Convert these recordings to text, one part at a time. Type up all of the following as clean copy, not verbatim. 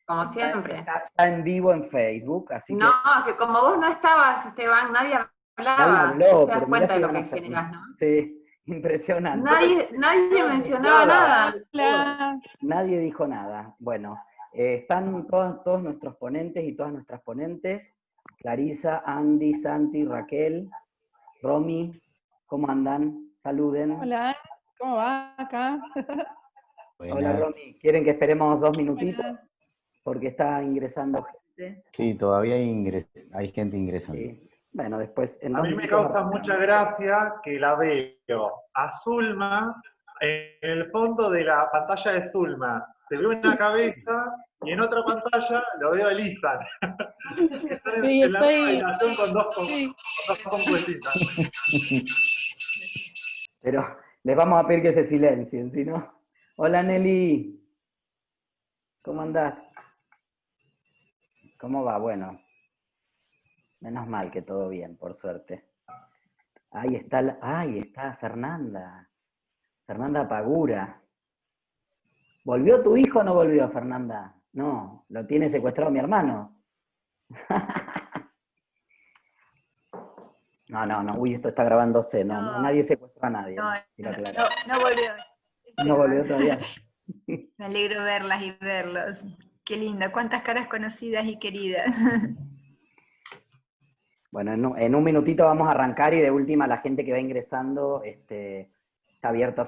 como siempre. Está en vivo en Facebook, así No, que como vos no estabas, Esteban, nadie nadie hablaba. habló, Vos te das pero mirá cuenta si de lo van a que hacer. generás, ¿no? Sí, impresionante. Nadie mencionaba nada. Hola. Nadie dijo nada. Bueno, están todos nuestros ponentes y todas nuestras ponentes. Clarisa, Andy, Santi, Raquel, Romy, ¿cómo andan? Saluden. Hola, ¿cómo va acá? Hola Romy, ¿quieren que esperemos 2 minutitos? Buenas. Porque está ingresando gente. Sí, todavía hay gente ingresando. Sí. Bueno, después en A 2 mí me minutos causa arrancamos. mucha gracia que la veo a Zulma en el fondo de la pantalla de Zulma. Se ve una cabeza y en otra pantalla lo veo a Elisa. Están Sí, en la misma estoy. habitación con dos Sí. compuestas. Pero les vamos a pedir que se silencien, si no. Hola Nelly, ¿cómo andás? ¿Cómo va? Bueno, menos mal que todo bien, por suerte. Ahí está Fernanda. Fernanda Pagura. ¿Volvió tu hijo o no volvió, Fernanda? No, lo tiene secuestrado mi hermano. No, uy, esto está grabándose, no, nadie secuestró a nadie. No volvió. No volvió todavía. Me alegro verlas y verlos. Qué linda, cuántas caras conocidas y queridas. Bueno, en un minutito vamos a arrancar y de última la gente que va ingresando está abierto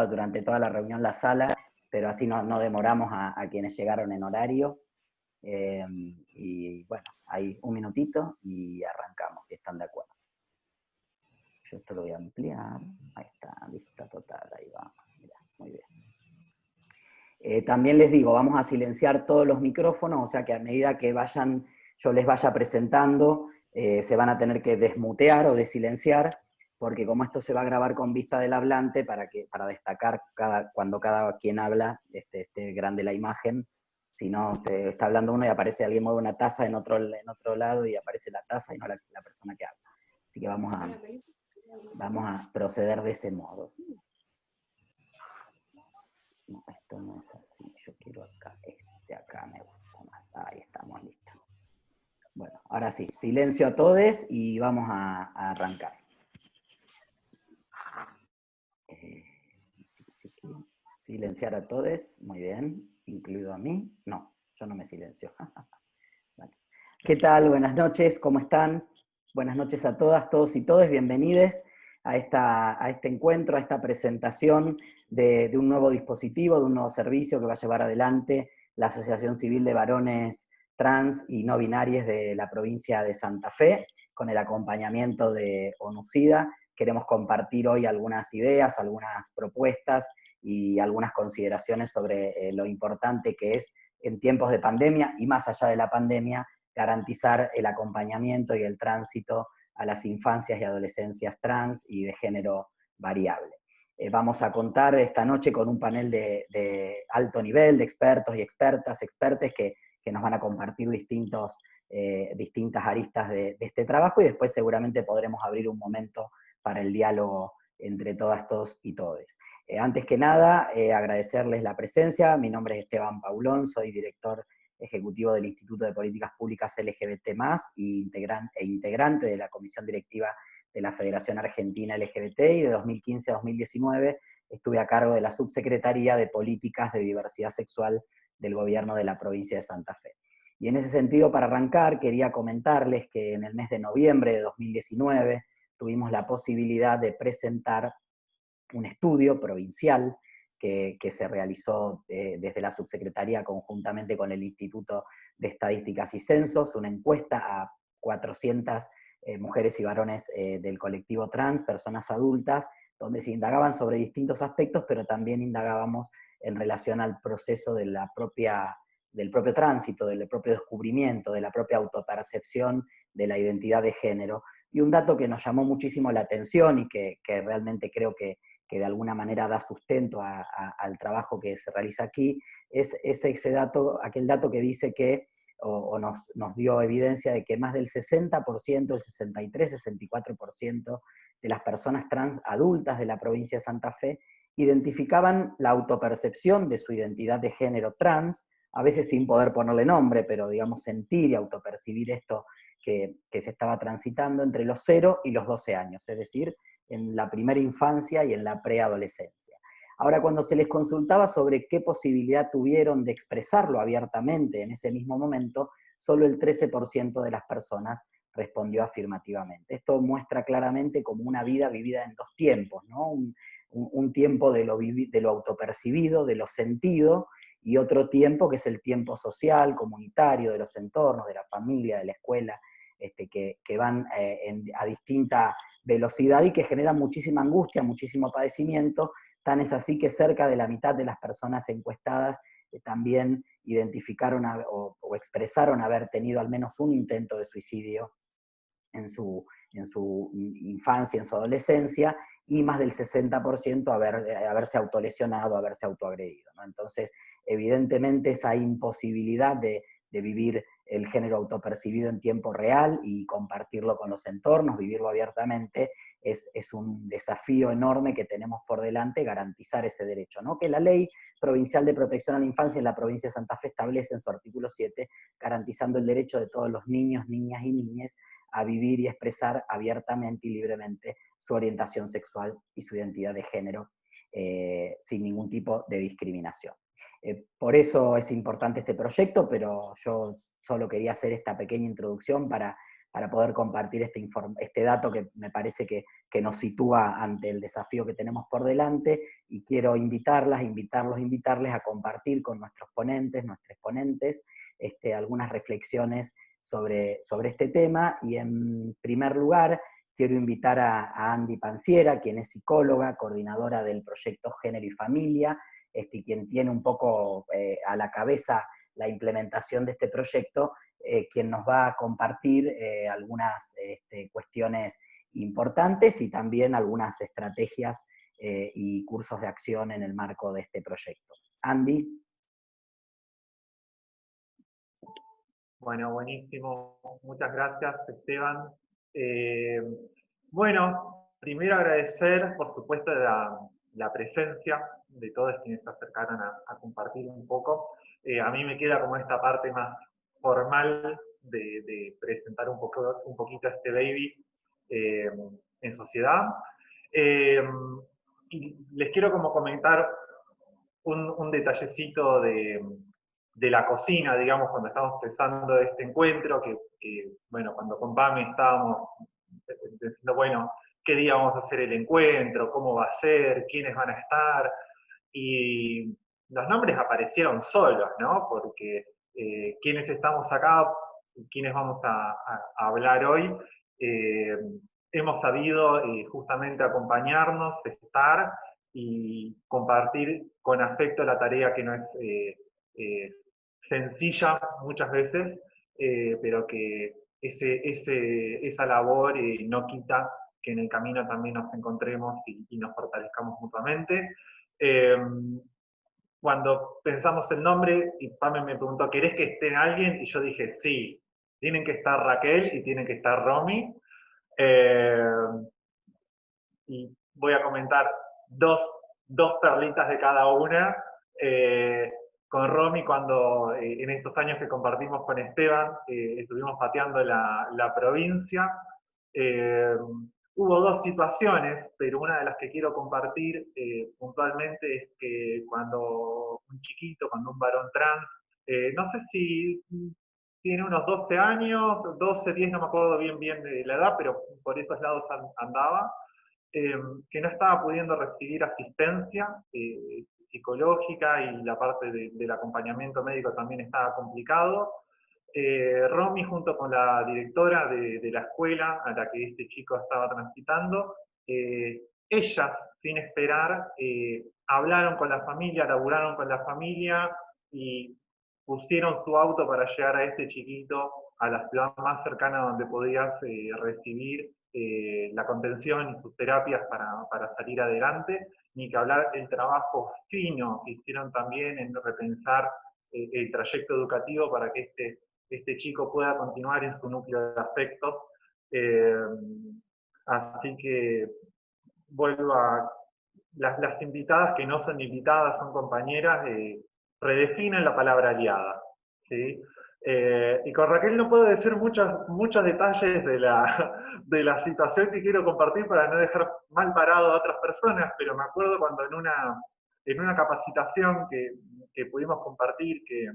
durante toda la reunión la sala, pero así no demoramos a quienes llegaron en horario. Y bueno, ahí un minutito y arrancamos, si están de acuerdo. Yo esto lo voy a ampliar. Ahí está, lista total, ahí va. Mirá, muy bien. También les digo, vamos a silenciar todos los micrófonos, o sea que a medida que yo les vaya presentando, se van a tener que desmutear o desilenciar, porque como esto se va a grabar con vista del hablante, para destacar cuando cada quien habla, esté grande la imagen. Si no, está hablando uno y aparece alguien, mueve una taza en otro lado y aparece la taza y no la persona que habla. Así que vamos a proceder de ese modo. No, esto no es así, yo quiero acá, acá me gusta más. Ahí estamos, listos. Bueno, ahora sí, silencio a todos y vamos a arrancar. Silenciar a todos, muy bien, incluido a mí. No, yo no me silencio. Vale. ¿Qué tal? Buenas noches, ¿cómo están? Buenas noches a todas, todos y todes, bienvenidos a este encuentro, a esta presentación de un nuevo dispositivo, de un nuevo servicio que va a llevar adelante la Asociación Civil de Varones Trans y No Binarios de la provincia de Santa Fe, con el acompañamiento de ONUCIDA. Queremos compartir hoy algunas ideas, algunas propuestas y algunas consideraciones sobre lo importante que es en tiempos de pandemia y más allá de la pandemia, garantizar el acompañamiento y el tránsito a las infancias y adolescencias trans y de género variable. Vamos a contar esta noche con un panel de alto nivel, de expertos y expertas, expertes que nos van a compartir distintas aristas de este trabajo y después seguramente podremos abrir un momento para el diálogo entre todas, todos y todes. Antes que nada, agradecerles la presencia. Mi nombre es Esteban Paulón, soy director ejecutivo del Instituto de Políticas Públicas LGBT+, e integrante de la Comisión Directiva de la Federación Argentina LGBT, y de 2015 a 2019 estuve a cargo de la Subsecretaría de Políticas de Diversidad Sexual del Gobierno de la provincia de Santa Fe. Y en ese sentido, para arrancar, quería comentarles que en el mes de noviembre de 2019 tuvimos la posibilidad de presentar un estudio provincial que se realizó desde la Subsecretaría conjuntamente con el Instituto de Estadísticas y Censos, una encuesta a 400 mujeres y varones del colectivo trans, personas adultas, donde se indagaban sobre distintos aspectos, pero también indagábamos en relación al proceso del propio tránsito, del propio descubrimiento, de la propia autopercepción de la identidad de género. Y un dato que nos llamó muchísimo la atención y que realmente creo que de alguna manera da sustento al trabajo que se realiza aquí, es ese dato, aquel dato que dice que, o nos dio evidencia de que más del 60%, el 63, 64% de las personas trans adultas de la provincia de Santa Fe identificaban la autopercepción de su identidad de género trans a veces sin poder ponerle nombre, pero digamos sentir y autopercibir esto que se estaba transitando entre los 0 y los 12 años, es decir, en la primera infancia y en la preadolescencia. Ahora, cuando se les consultaba sobre qué posibilidad tuvieron de expresarlo abiertamente en ese mismo momento, solo el 13% de las personas respondió afirmativamente. Esto muestra claramente como una vida vivida en 2 tiempos, ¿no? Un tiempo de lo autopercibido, de lo sentido, y otro tiempo que es el tiempo social, comunitario, de los entornos, de la familia, de la escuela, que van a distinta velocidad y que generan muchísima angustia, muchísimo padecimiento. Tan es así que cerca de la mitad de las personas encuestadas también identificaron o expresaron haber tenido al menos un intento de suicidio en su infancia, en su adolescencia, y más del 60% haberse autolesionado, haberse autoagredido, ¿no? Entonces, evidentemente esa imposibilidad de vivir el género autopercibido en tiempo real y compartirlo con los entornos, vivirlo abiertamente, es un desafío enorme que tenemos por delante, garantizar ese derecho, ¿no? Que la Ley Provincial de Protección a la Infancia en la provincia de Santa Fe establece en su artículo 7, garantizando el derecho de todos los niños, niñas y niñas a vivir y expresar abiertamente y libremente su orientación sexual y su identidad de género, sin ningún tipo de discriminación. Por eso es importante este proyecto, pero yo solo quería hacer esta pequeña introducción para poder compartir este dato que me parece que nos sitúa ante el desafío que tenemos por delante, y quiero invitarles a compartir con nuestros ponentes, nuestros exponentes, algunas reflexiones sobre este tema. Y en primer lugar quiero invitar a Andy Panciera, quien es psicóloga, coordinadora del proyecto Género y Familia, quien tiene un poco a la cabeza la implementación de este proyecto, quien nos va a compartir algunas cuestiones importantes y también algunas estrategias y cursos de acción en el marco de este proyecto. Andy. Bueno, buenísimo. Muchas gracias, Esteban. Bueno, primero agradecer, por supuesto, la presencia de todos quienes se acercaron a compartir un poco. A mí me queda como esta parte más formal de presentar un poquito a este baby en sociedad. Y les quiero como comentar un detallecito de la cocina, digamos, cuando estamos empezando este encuentro, que bueno, cuando con Pami estábamos diciendo, bueno, qué día vamos a hacer el encuentro, cómo va a ser, quiénes van a estar, y los nombres aparecieron solos, ¿no? Porque quienes estamos acá, quienes vamos a hablar hoy, hemos sabido justamente acompañarnos, estar y compartir con afecto la tarea que no es sencilla muchas veces, pero que esa labor no quita que en el camino también nos encontremos y nos fortalezcamos mutuamente. Cuando pensamos el nombre, y Pame me preguntó, ¿querés que esté alguien? Y yo dije, sí, tienen que estar Raquel y tienen que estar Romy. Y voy a comentar dos perlitas de cada una. Con Romy, cuando en estos años que compartimos con Esteban, estuvimos pateando la provincia, hubo 2 situaciones, pero una de las que quiero compartir puntualmente es que cuando un chiquito, cuando un varón trans, no sé si tiene unos 12 años, 12, 10, no me acuerdo bien de la edad, pero por esos lados andaba, que no estaba pudiendo recibir asistencia psicológica, y la parte del acompañamiento médico también estaba complicado. Romy, junto con la directora de la escuela a la que este chico estaba transitando, ellas, sin esperar, hablaron con la familia, laburaron con la familia y pusieron su auto para llegar a este chiquito a la ciudad más cercana donde podías recibir la contención y sus terapias para salir adelante, ni que hablar del trabajo fino que hicieron también en repensar el trayecto educativo para que este chico pueda continuar en su núcleo de afectos. Así que vuelvo a las invitadas, que no son invitadas, son compañeras, redefinen la palabra aliada, ¿sí? Y con Raquel no puedo decir muchos detalles de la situación que quiero compartir para no dejar mal parado a otras personas, pero me acuerdo cuando en una capacitación que pudimos compartir, que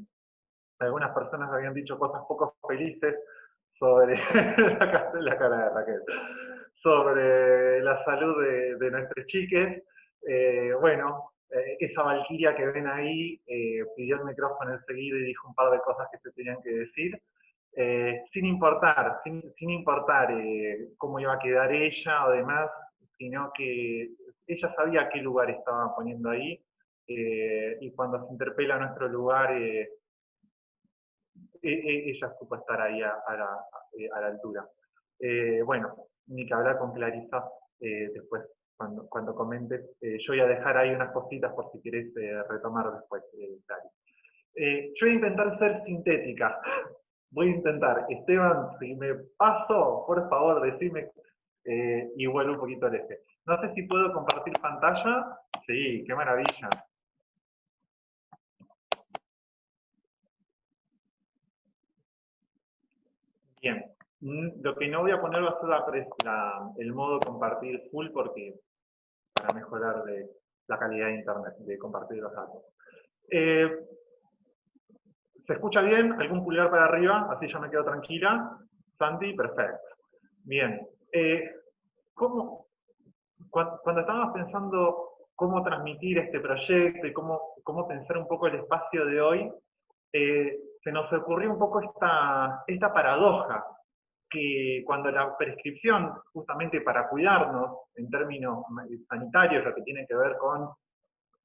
algunas personas habían dicho cosas poco felices sobre la cara de Raquel, sobre la salud de nuestros chiques. Bueno, esa valquiria que ven ahí pidió el micrófono enseguida y dijo un par de cosas que se tenían que decir, sin importar cómo iba a quedar ella o demás, sino que ella sabía qué lugar estaba poniendo ahí, y cuando se interpela a nuestro lugar, ella supo estar ahí a la altura. Bueno, ni que hablar con Clarisa después, cuando comentes. Yo voy a dejar ahí unas cositas por si querés retomar después, Clary. Yo voy a intentar ser sintética. Voy a intentar. Esteban, si me paso, por favor, decime y vuelvo un poquito al eje. No sé si puedo compartir pantalla. Sí, qué maravilla. Bien. Lo que no voy a poner va a ser el modo compartir full, porque para mejorar la calidad de internet, de compartir los datos. ¿Se escucha bien? ¿Algún pulgar para arriba? Así ya me quedo tranquila. Santi, perfecto. Bien. Cuando estábamos pensando cómo transmitir este proyecto y cómo pensar un poco el espacio de hoy, se nos ocurrió un poco esta paradoja, que cuando la prescripción, justamente para cuidarnos en términos sanitarios, lo que tiene que ver con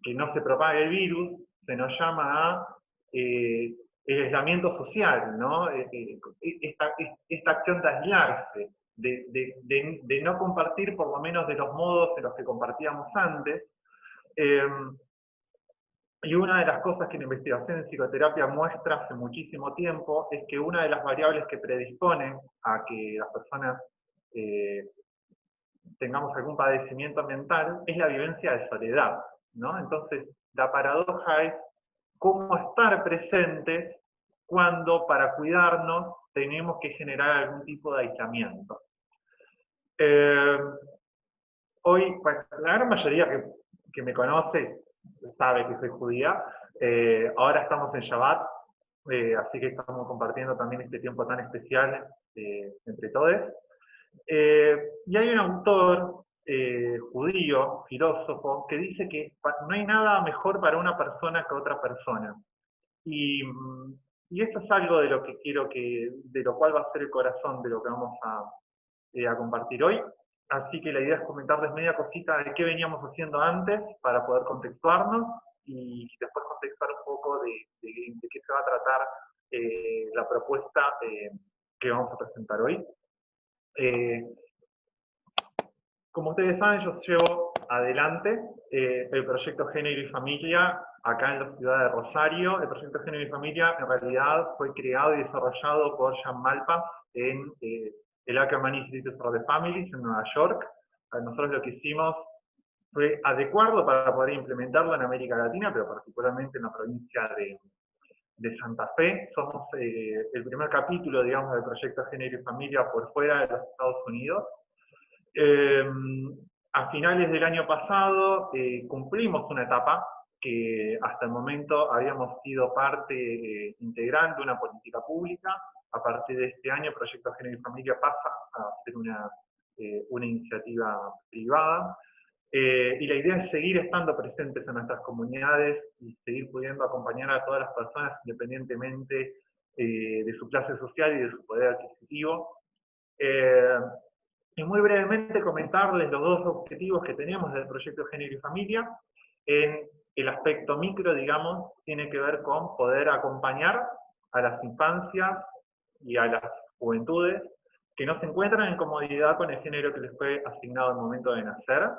que no se propague el virus, se nos llama a el aislamiento social, ¿no? Esta acción de aislarse, de no compartir por lo menos de los modos en los que compartíamos antes. Y una de las cosas que la investigación en psicoterapia muestra hace muchísimo tiempo es que una de las variables que predisponen a que las personas tengamos algún padecimiento mental es la vivencia de soledad, ¿no? Entonces, la paradoja es cómo estar presentes cuando para cuidarnos tenemos que generar algún tipo de aislamiento. Hoy, bueno, la gran mayoría que me conoce sabe que soy judía. Ahora estamos en Shabbat, así que estamos compartiendo también este tiempo tan especial entre todos. Y hay un autor judío, filósofo, que dice que no hay nada mejor para una persona que otra persona. Y esto es algo de lo que de lo cual va a ser el corazón de lo que vamos a compartir hoy. Así que la idea es comentarles media cosita de qué veníamos haciendo antes para poder contextuarnos y después contextuar un poco de qué se va a tratar la propuesta que vamos a presentar hoy. Como ustedes saben, yo llevo adelante el proyecto Género y Familia acá en la ciudad de Rosario. El proyecto Género y Familia en realidad fue creado y desarrollado por Jan Malpass en el Ackerman Institute for the Families en Nueva York. Nosotros lo que hicimos fue adecuarlo para poder implementarlo en América Latina, pero particularmente en la provincia de Santa Fe. Somos el primer capítulo, digamos, del proyecto Género y Familia por fuera de los Estados Unidos. A finales del año pasado cumplimos una etapa que hasta el momento habíamos sido parte integral de una política pública. A partir de este año, Proyecto Género y Familia pasa a ser una iniciativa privada. Y la idea es seguir estando presentes en nuestras comunidades y seguir pudiendo acompañar a todas las personas independientemente de su clase social y de su poder adquisitivo. Y muy brevemente comentarles los dos objetivos que tenemos del proyecto Género y Familia. En el aspecto micro, digamos, tiene que ver con poder acompañar a las infancias y a las juventudes que no se encuentran en comodidad con el género que les fue asignado al momento de nacer,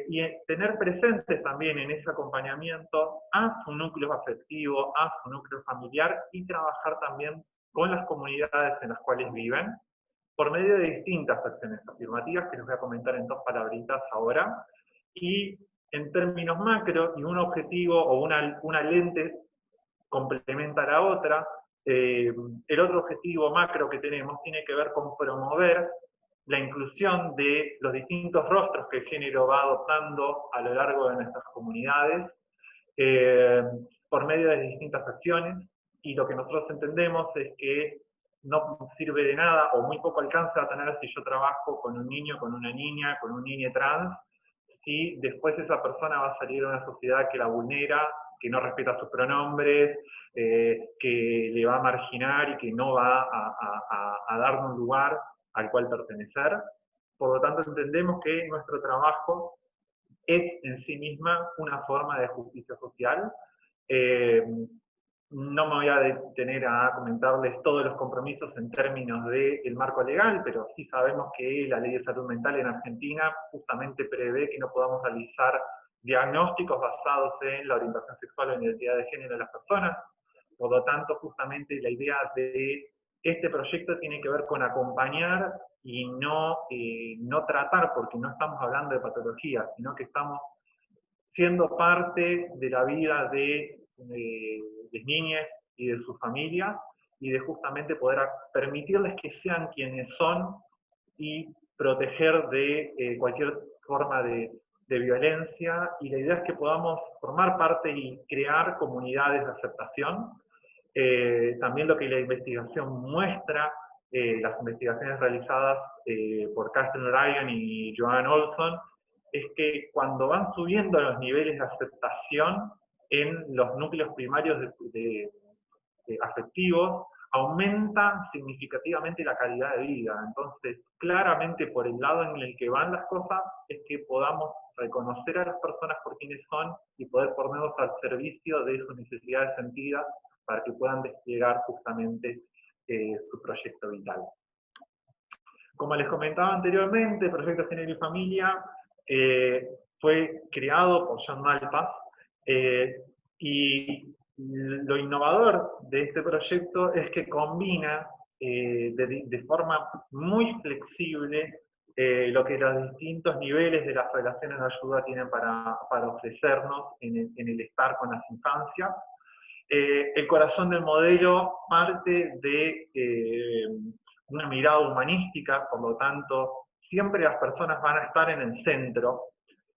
y tener presentes también en ese acompañamiento a su núcleo afectivo, a su núcleo familiar, y trabajar también con las comunidades en las cuales viven, por medio de distintas acciones afirmativas que les voy a comentar en dos palabritas ahora, y en términos macro, y un objetivo o una lente complementa a la otra. El otro objetivo macro que tenemos tiene que ver con promover la inclusión de los distintos rostros que el género va adoptando a lo largo de nuestras comunidades, por medio de distintas acciones, y lo que nosotros entendemos es que no sirve de nada, o muy poco alcance a tener si yo trabajo con un niño, con una niña, con un niño trans, si después esa persona va a salir de una sociedad que la vulnera, que no respeta sus pronombres, que le va a marginar y que no va a darle un lugar al cual pertenecer. Por lo tanto, entendemos que nuestro trabajo es en sí misma una forma de justicia social. No me voy a detener a comentarles todos los compromisos en términos del marco legal, pero sí sabemos que la Ley de Salud Mental en Argentina justamente prevé que no podamos realizar diagnósticos basados en la orientación sexual o en la identidad de género de las personas. Por lo tanto, justamente la idea de este proyecto tiene que ver con acompañar y no tratar, porque no estamos hablando de patología, sino que estamos siendo parte de la vida de niñas y de sus familias, y de justamente poder permitirles que sean quienes son y proteger de cualquier forma de violencia, y la idea es que podamos formar parte y crear comunidades de aceptación. También lo que la investigación muestra, las investigaciones realizadas por Catherine Ryan y Joanne Olson, es que cuando van subiendo los niveles de aceptación en los núcleos primarios afectivos, aumenta significativamente la calidad de vida. Entonces, claramente por el lado en el que van las cosas, es que podamos reconocer a las personas por quienes son y poder ponernos al servicio de sus necesidades sentidas para que puedan desplegar justamente su proyecto vital. Como les comentaba anteriormente, el Proyecto Género y Familia fue creado por John Malpass, y lo innovador de este proyecto es que combina de forma muy flexible lo que los distintos niveles de las relaciones de ayuda tienen para ofrecernos en el estar con las infancias. El corazón del modelo parte de una mirada humanística, por lo tanto, siempre las personas van a estar en el centro,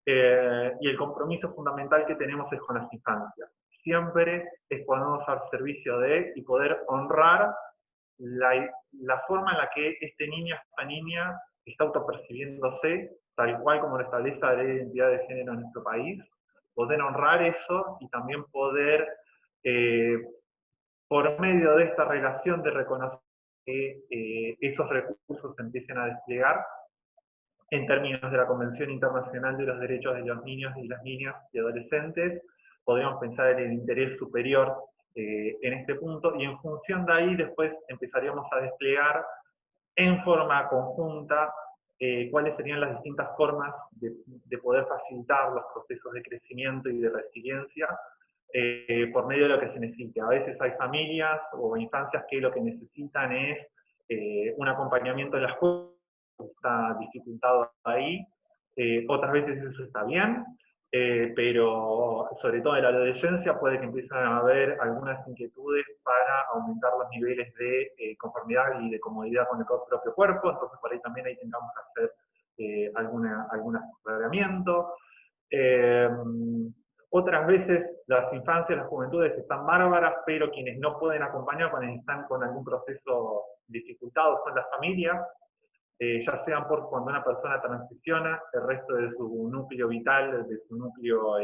y el compromiso fundamental que tenemos es con las infancias. Siempre es ponernos al servicio de y poder honrar la forma en la que este niño, esta niña, está autopercibiéndose, tal cual como lo establece la Ley de Identidad de Género en nuestro país, poder honrar eso y también poder, por medio de esta relación de reconocer que esos recursos se empiecen a desplegar en términos de la Convención Internacional de los Derechos de los Niños y las Niñas y Adolescentes. Podríamos pensar en el interés superior en este punto, y en función de ahí después empezaríamos a desplegar en forma conjunta cuáles serían las distintas formas de poder facilitar los procesos de crecimiento y de resiliencia por medio de lo que se necesite. A veces hay familias o infancias que lo que necesitan es un acompañamiento en la escuela, está dificultado ahí, otras veces eso está bien, pero sobre todo en la adolescencia puede que empiecen a haber algunas inquietudes para aumentar los niveles de conformidad y de comodidad con el propio cuerpo, entonces por ahí también tengamos que hacer algún asesoramiento. Otras veces las infancias, las juventudes están bárbaras, pero quienes no pueden acompañar, quienes están con algún proceso dificultado, son las familias, ya sean por cuando una persona transiciona, el resto de su núcleo vital, de su núcleo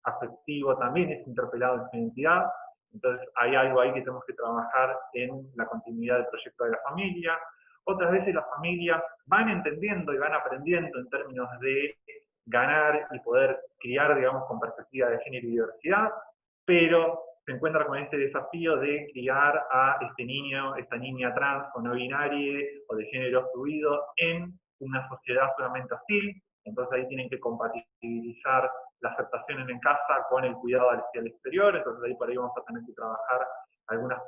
afectivo también es interpelado en su identidad. Entonces hay algo ahí que tenemos que trabajar en la continuidad del proyecto de la familia. Otras veces las familias van entendiendo y van aprendiendo en términos de ganar y poder criar, digamos, con perspectiva de género y diversidad, pero se encuentra con este desafío de criar a este niño, esta niña trans o no binaria o de género fluido en una sociedad solamente hostil. Entonces ahí tienen que compatibilizar la aceptación en casa con el cuidado hacia el exterior. Entonces ahí por ahí vamos a tener que trabajar algunas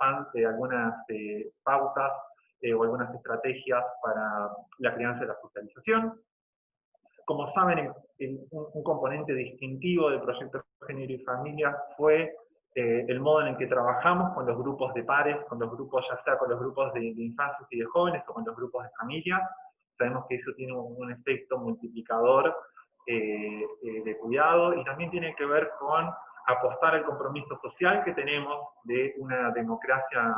pautas o algunas estrategias para la crianza y la socialización. como saben, un componente distintivo del proyecto Género y Familia fue el modo en el que trabajamos con los grupos de pares, con los grupos, ya sea con los grupos de infancias y de jóvenes o con los grupos de familias. Sabemos que eso tiene un efecto multiplicador de cuidado, y también tiene que ver con apostar al compromiso social que tenemos de una democracia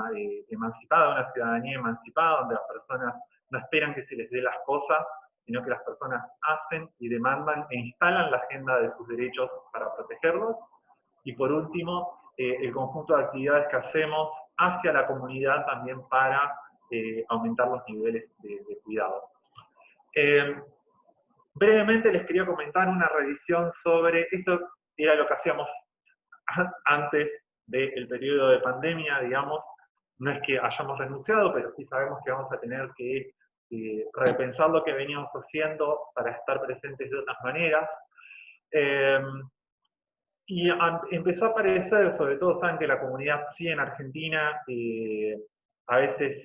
emancipada, una ciudadanía emancipada, donde las personas no esperan que se les dé las cosas, sino que las personas hacen y demandan e instalan la agenda de sus derechos para protegerlos. Y por último, el conjunto de actividades que hacemos hacia la comunidad también para aumentar los niveles de cuidado. Brevemente les quería comentar una revisión sobre, esto era lo que hacíamos antes del periodo de pandemia, digamos, no es que hayamos renunciado, pero sí sabemos que vamos a tener que repensar lo que veníamos haciendo para estar presentes de otras maneras. Y empezó a aparecer, sobre todo saben que la comunidad sí en Argentina a veces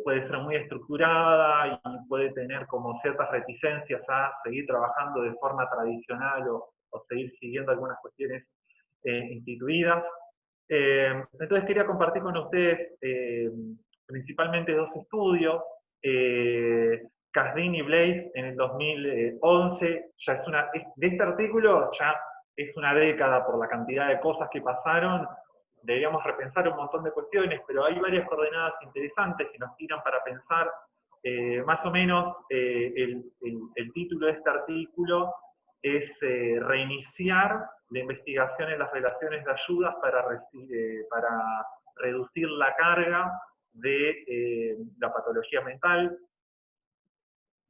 puede ser muy estructurada y puede tener como ciertas reticencias a seguir trabajando de forma tradicional o seguir siguiendo algunas cuestiones instituidas. Entonces quería compartir con ustedes principalmente dos estudios. Kasdin y Blaze en el 2011, ya de este artículo ya es una década por la cantidad de cosas que pasaron, deberíamos repensar un montón de cuestiones, pero hay varias coordenadas interesantes que nos tiran para pensar. Más o menos el título de este artículo es reiniciar la investigación en las relaciones de ayudas para reducir la carga de la patología mental.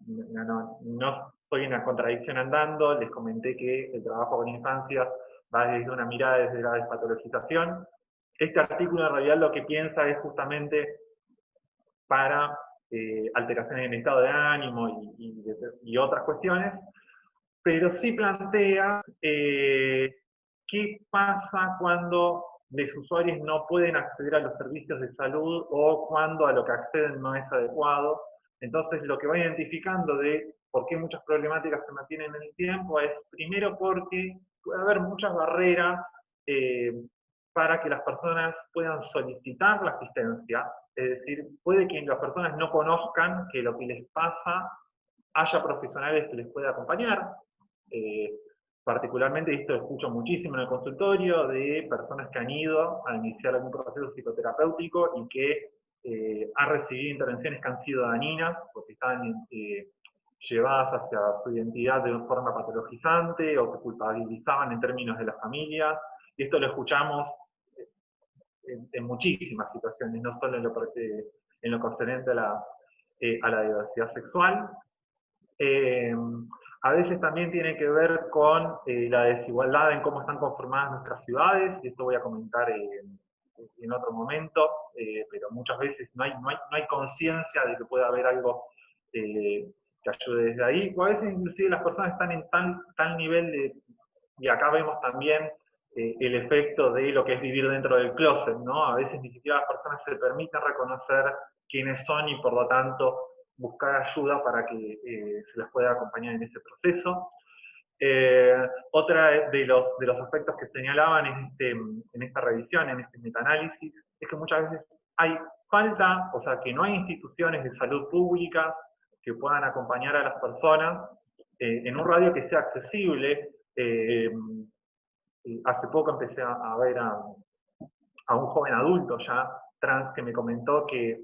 No estoy en una contradicción andando, les comenté que el trabajo con infancias va desde una mirada desde la despatologización. Este artículo en realidad lo que piensa es justamente para alteraciones en el estado de ánimo y otras cuestiones, pero sí plantea qué pasa cuando los usuarios no pueden acceder a los servicios de salud o cuando a lo que acceden no es adecuado. Entonces lo que va identificando de por qué muchas problemáticas se mantienen en el tiempo es primero porque puede haber muchas barreras para que las personas puedan solicitar la asistencia, es decir, puede que las personas no conozcan que lo que les pasa haya profesionales que les puedan acompañar. Particularmente esto lo escucho muchísimo en el consultorio de personas que han ido a iniciar algún proceso psicoterapéutico y que han recibido intervenciones que han sido dañinas, porque están llevadas hacia su identidad de una forma patologizante o que culpabilizaban en términos de la familia. Y esto lo escuchamos en muchísimas situaciones, no solo en lo concerniente a la diversidad sexual. A veces también tiene que ver con la desigualdad en cómo están conformadas nuestras ciudades, y esto voy a comentar en otro momento, pero muchas veces no hay conciencia de que pueda haber algo que ayude desde ahí, o a veces inclusive las personas están en tal nivel de, y acá vemos también el efecto de lo que es vivir dentro del closet, ¿no? A veces ni siquiera las personas se permiten reconocer quiénes son y por lo tanto buscar ayuda para que se les pueda acompañar en ese proceso. Otra de los aspectos que señalaban en esta revisión, en este metaanálisis, es que muchas veces hay falta, o sea, que no hay instituciones de salud pública que puedan acompañar a las personas en un radio que sea accesible. Hace poco empecé a ver a un joven adulto ya trans que me comentó que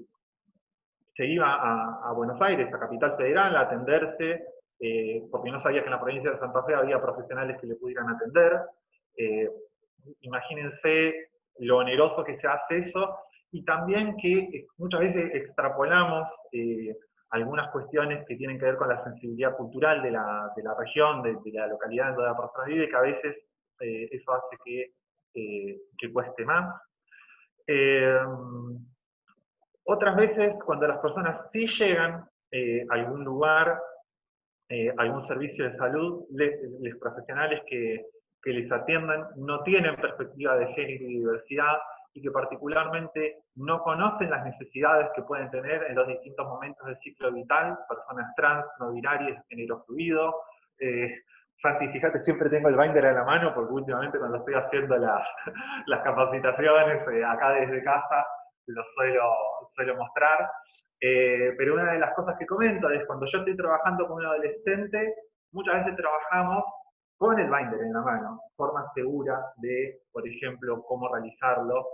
se iba a Buenos Aires, a Capital Federal, a atenderse, porque no sabía que en la provincia de Santa Fe había profesionales que le pudieran atender. Imagínense lo oneroso que se hace eso, y también que muchas veces extrapolamos algunas cuestiones que tienen que ver con la sensibilidad cultural de la región, de la localidad en donde la persona vive, que a veces eso hace que cueste más. Otras veces, cuando las personas sí llegan a algún lugar, algún servicio de salud, los profesionales que les atiendan no tienen perspectiva de género y diversidad, y que particularmente no conocen las necesidades que pueden tener en los distintos momentos del ciclo vital, personas trans, no binarias, género fluido, Santi, fíjate, siempre tengo el binder a la mano porque últimamente cuando estoy haciendo las capacitaciones acá desde casa lo suelo mostrar. Pero una de las cosas que comento es cuando yo estoy trabajando con un adolescente, muchas veces trabajamos con el binder en la mano, forma segura de, por ejemplo, cómo realizarlo.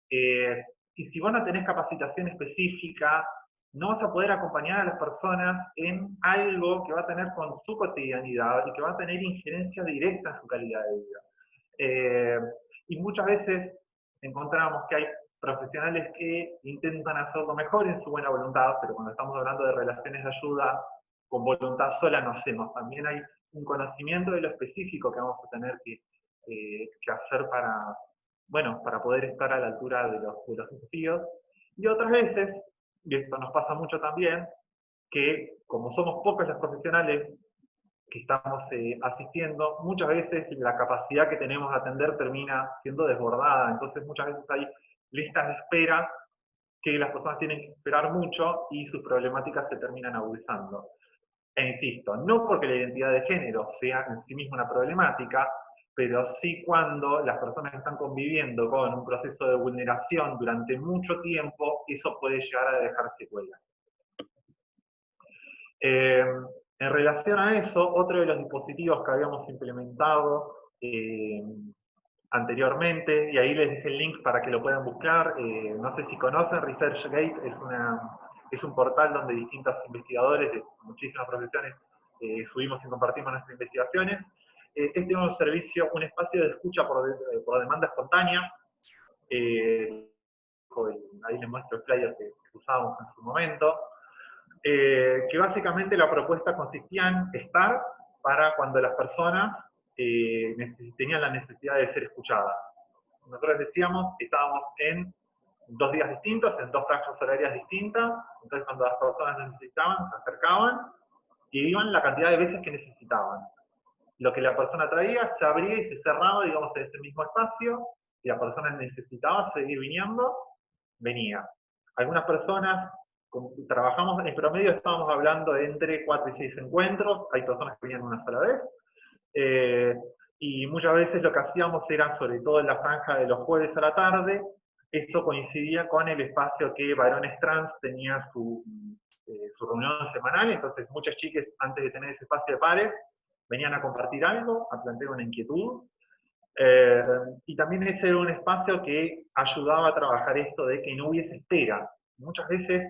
Y si vos no tenés capacitación específica, no vas a poder acompañar a las personas en algo que va a tener con su cotidianidad y que va a tener injerencia directa en su calidad de vida. Y muchas veces encontramos que hay profesionales que intentan hacerlo mejor en su buena voluntad, pero cuando estamos hablando de relaciones de ayuda, con voluntad sola no hacemos. También hay un conocimiento de lo específico que vamos a tener que hacer para poder estar a la altura de los desafíos. Y otras veces, y esto nos pasa mucho también, que como somos pocos los profesionales que estamos asistiendo, muchas veces la capacidad que tenemos de atender termina siendo desbordada. Entonces muchas veces hay listas de espera que las personas tienen que esperar mucho y sus problemáticas se terminan agudizando. E insisto, no porque la identidad de género sea en sí misma una problemática, pero sí cuando las personas están conviviendo con un proceso de vulneración durante mucho tiempo, eso puede llegar a dejar secuelas. En relación a eso, otro de los dispositivos que habíamos implementado anteriormente, y ahí les dejé el link para que lo puedan buscar, no sé si conocen, ResearchGate es un portal donde distintos investigadores de muchísimas profesiones subimos y compartimos nuestras investigaciones. Este es un servicio, un espacio de escucha por demanda espontánea. Ahí les muestro el flyer que usábamos en su momento. Que básicamente la propuesta consistía en estar para cuando las personas tenían la necesidad de ser escuchadas. Nosotros decíamos que estábamos en 2 días distintos, en 2 franjas horarias distintas, entonces cuando las personas necesitaban, se acercaban y iban la cantidad de veces que necesitaban. Lo que la persona traía se abría y se cerraba, digamos, en ese mismo espacio, y la persona necesitaba seguir viniendo, venía. Algunas personas, trabajamos, en promedio estábamos hablando de entre 4 y 6 encuentros, hay personas que venían una sola vez, y muchas veces lo que hacíamos era, sobre todo en la franja de los jueves a la tarde, esto coincidía con el espacio que Varones Trans tenía su reunión semanal, entonces muchas chicas, antes de tener ese espacio de pares, venían a compartir algo, a plantear una inquietud, y también ese era un espacio que ayudaba a trabajar esto de que no hubiese espera. Muchas veces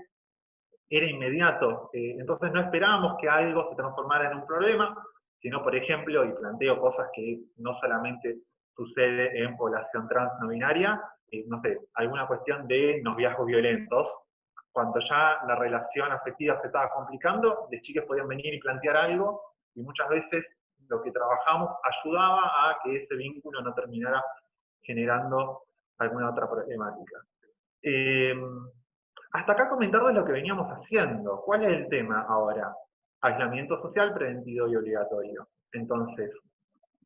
era inmediato, entonces no esperábamos que algo se transformara en un problema, sino, por ejemplo, y planteo cosas que no solamente sucede en población trans no binaria, no sé, alguna cuestión de noviazgos violentos, cuando ya la relación afectiva se estaba complicando, las chicas podían venir y plantear algo, y muchas veces lo que trabajamos ayudaba a que ese vínculo no terminara generando alguna otra problemática. Hasta acá comentarles lo que veníamos haciendo. ¿Cuál es el tema ahora? Aislamiento social preventivo y obligatorio. Entonces,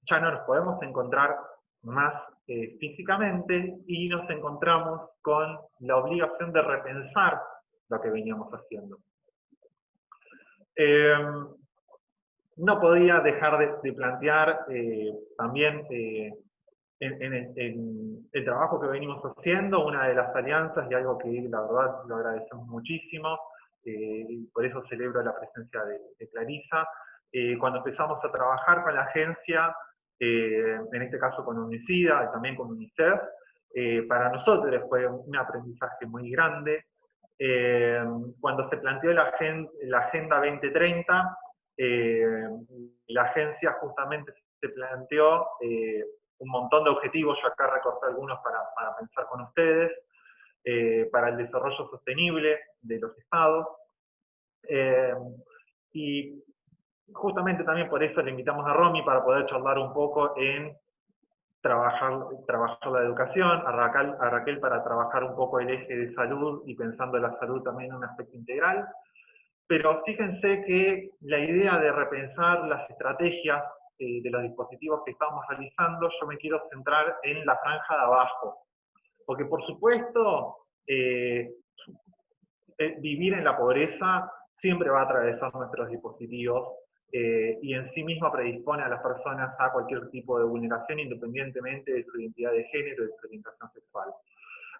ya no nos podemos encontrar más físicamente y nos encontramos con la obligación de repensar lo que veníamos haciendo. No podía dejar de plantear también en el trabajo que venimos haciendo, una de las alianzas, y algo que la verdad lo agradecemos muchísimo, y por eso celebro la presencia de Clarisa, cuando empezamos a trabajar con la agencia, en este caso con UNICIDA y también con UNICEF, para nosotros fue un aprendizaje muy grande. Cuando se planteó la Agenda 2030, la agencia justamente se planteó un montón de objetivos, yo acá recorté algunos para pensar con ustedes, para el desarrollo sostenible de los estados, y justamente también por eso le invitamos a Romy para poder charlar un poco en trabajar la educación, a Raquel para trabajar un poco el eje de salud y pensando la salud también en un aspecto integral. Pero fíjense que la idea de repensar las estrategias de los dispositivos que estamos realizando, yo me quiero centrar en la franja de abajo. Porque por supuesto, vivir en la pobreza siempre va a atravesar nuestros dispositivos, y en sí misma predispone a las personas a cualquier tipo de vulneración independientemente de su identidad de género y de su orientación sexual.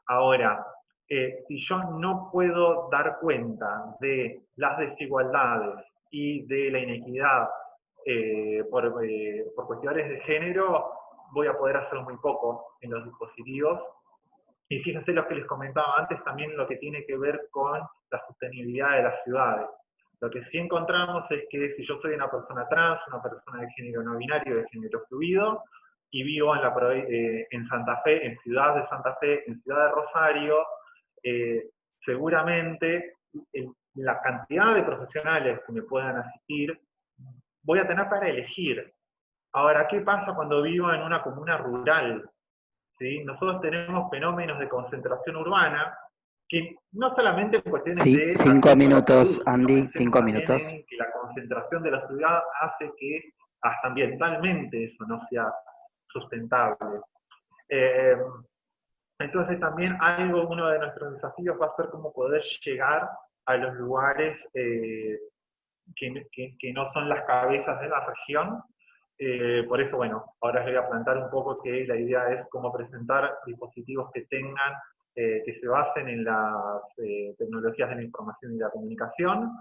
Ahora, si yo no puedo dar cuenta de las desigualdades y de la inequidad por cuestiones de género, voy a poder hacer muy poco en los dispositivos. Y fíjense lo que les comentaba antes, también lo que tiene que ver con la sostenibilidad de las ciudades. Lo que sí encontramos es que si yo soy una persona trans, una persona de género no binario, de género fluido, y vivo en Santa Fe, en Ciudad de Santa Fe, en Ciudad de Rosario, seguramente la cantidad de profesionales que me puedan asistir, voy a tener para elegir. Ahora, ¿qué pasa cuando vivo en una comuna rural? ¿Sí? Nosotros tenemos fenómenos de concentración urbana, que no solamente en cuestiones Sí, de 5 acceso a la minutos, salud, sino Andy, pensemos 5 también minutos. en que la concentración de la ciudad hace que hasta ambientalmente eso no sea sustentable. Entonces también uno de nuestros desafíos va a ser cómo poder llegar a los lugares que no son las cabezas de la región. Por eso, bueno, ahora les voy a plantear un poco que la idea es cómo presentar dispositivos que tengan, que se basen en las tecnologías de la información y la comunicación.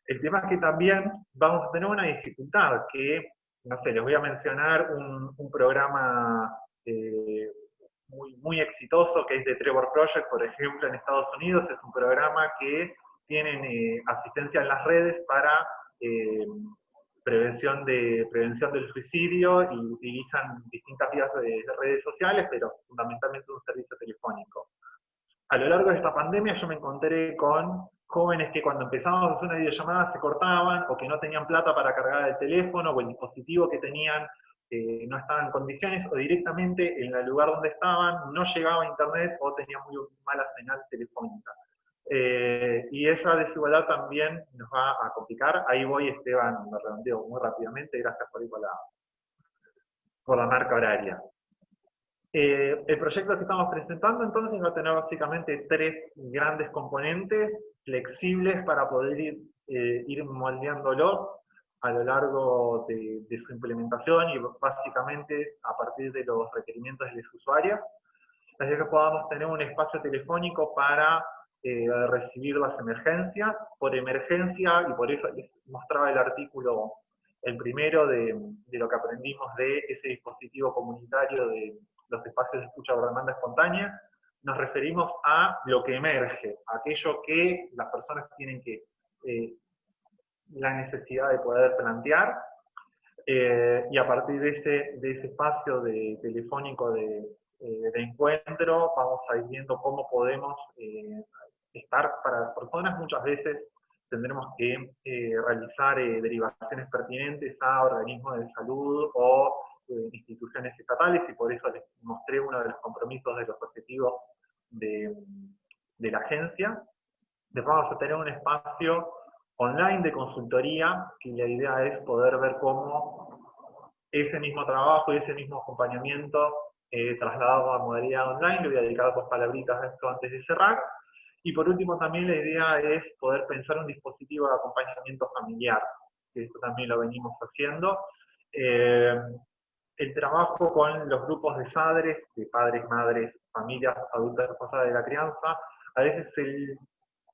El tema es que también vamos a tener una dificultad, que, no sé, les voy a mencionar un programa muy exitoso que es de Trevor Project, por ejemplo, en Estados Unidos. Es un programa que tienen asistencia en las redes para prevención del suicidio y utilizan distintas vías de redes sociales, pero fundamentalmente un servicio telefónico. A lo largo de esta pandemia yo me encontré con jóvenes que cuando empezábamos a hacer una videollamada se cortaban, o que no tenían plata para cargar el teléfono, o el dispositivo que tenían no estaba en condiciones, o directamente en el lugar donde estaban no llegaba a internet o tenía muy mala señal telefónica. Y esa desigualdad también nos va a complicar. Ahí voy, Esteban, lo redondeo muy rápidamente, gracias por ir por la marca horaria. El proyecto que estamos presentando entonces va a tener básicamente 3 grandes componentes flexibles para poder ir moldeándolo a lo largo de su implementación, y básicamente a partir de los requerimientos de los usuarios. Así que podamos tener un espacio telefónico para recibir las emergencias. Por emergencia, y por eso les mostraba el artículo, el primero, de lo que aprendimos de ese dispositivo comunitario de los espacios de escucha por demanda espontánea, nos referimos a lo que emerge, aquello que las personas tienen la necesidad de poder plantear, y a partir de ese espacio telefónico de encuentro, vamos a ir viendo cómo podemos estar para las personas. Muchas veces tendremos que realizar derivaciones pertinentes a organismos de salud o instituciones estatales, y por eso les mostré uno de los compromisos de los objetivos de la agencia. Después vamos a tener un espacio online de consultoría, que la idea es poder ver cómo ese mismo trabajo y ese mismo acompañamiento trasladado a modalidad online. Le voy a dedicar 2 palabritas a esto antes de cerrar. Y por último también la idea es poder pensar un dispositivo de acompañamiento familiar, que esto también lo venimos haciendo. El trabajo con los grupos de SADRES, de padres, madres, familias adultas responsables de la crianza, a veces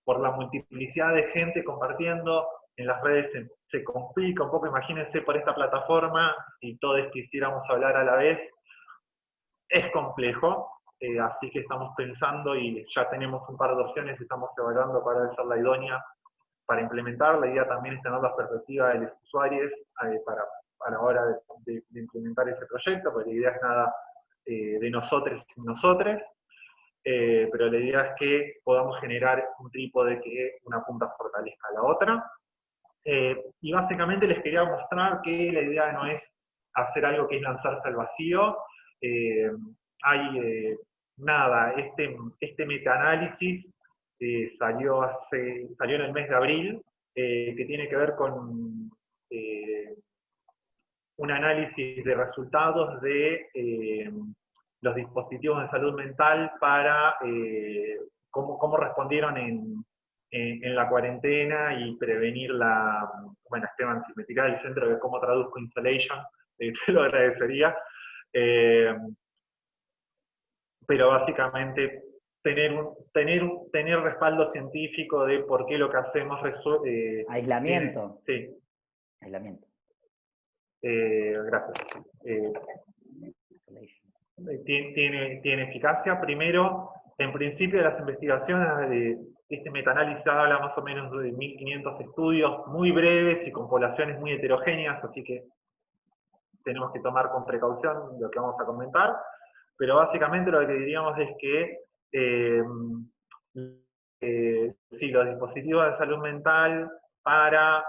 por la multiplicidad de gente compartiendo en las redes se complica un poco. Imagínense por esta plataforma, si todos quisiéramos hablar a la vez, es complejo. Así que estamos pensando, y ya tenemos un par de opciones, estamos evaluando para ver ser la idónea para implementar. La idea también es tener la perspectiva de los usuarios a la hora de implementar ese proyecto, porque la idea es nada de nosotros sin nosotres, pero la idea es que podamos generar un trípode que una punta fortalezca a la otra. Y básicamente les quería mostrar que la idea no es hacer algo que es lanzarse al vacío. Este metaanálisis salió en el mes de abril, que tiene que ver con un análisis de resultados de los dispositivos de salud mental para cómo respondieron en la cuarentena y prevenir la... Bueno, Esteban, si me tirás el centro de cómo traduzco insolation, te lo agradecería. Pero básicamente tener respaldo científico de por qué lo que hacemos Aislamiento. sí. Aislamiento. Gracias. Tiene eficacia. Primero, en principio de las investigaciones de este metaanálisis habla más o menos de 1500 estudios muy breves y con poblaciones muy heterogéneas, así que tenemos que tomar con precaución lo que vamos a comentar, pero básicamente lo que diríamos es que si los dispositivos de salud mental para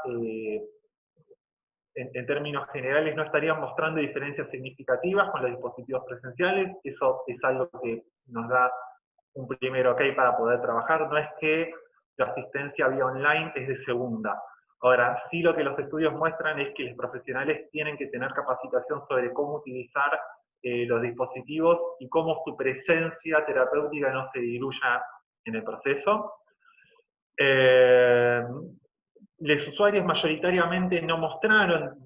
en términos generales no estarían mostrando diferencias significativas con los dispositivos presenciales. Eso es algo que nos da un primer ok para poder trabajar. No es que la asistencia vía online es de segunda. Ahora, sí lo que los estudios muestran es que los profesionales tienen que tener capacitación sobre cómo utilizar los dispositivos y cómo su presencia terapéutica no se diluya en el proceso. Los usuarios mayoritariamente no mostraron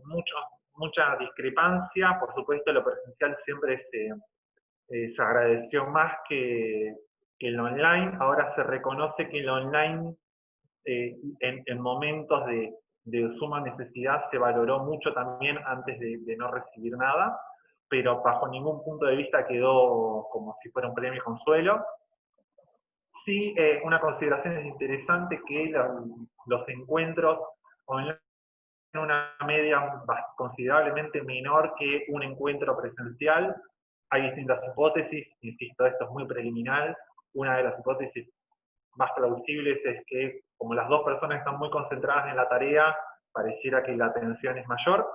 mucha discrepancia. Por supuesto, lo presencial siempre se agradeció más que el online. Ahora se reconoce que el online, en momentos de suma necesidad, se valoró mucho también antes de no recibir nada, pero bajo ningún punto de vista quedó como si fuera un premio consuelo. Sí, una consideración es interesante que los encuentros online tienen una media considerablemente menor que un encuentro presencial. Hay distintas hipótesis, insisto, esto es muy preliminar. Una de las hipótesis más plausibles es que, como las dos personas están muy concentradas en la tarea, pareciera que la atención es mayor.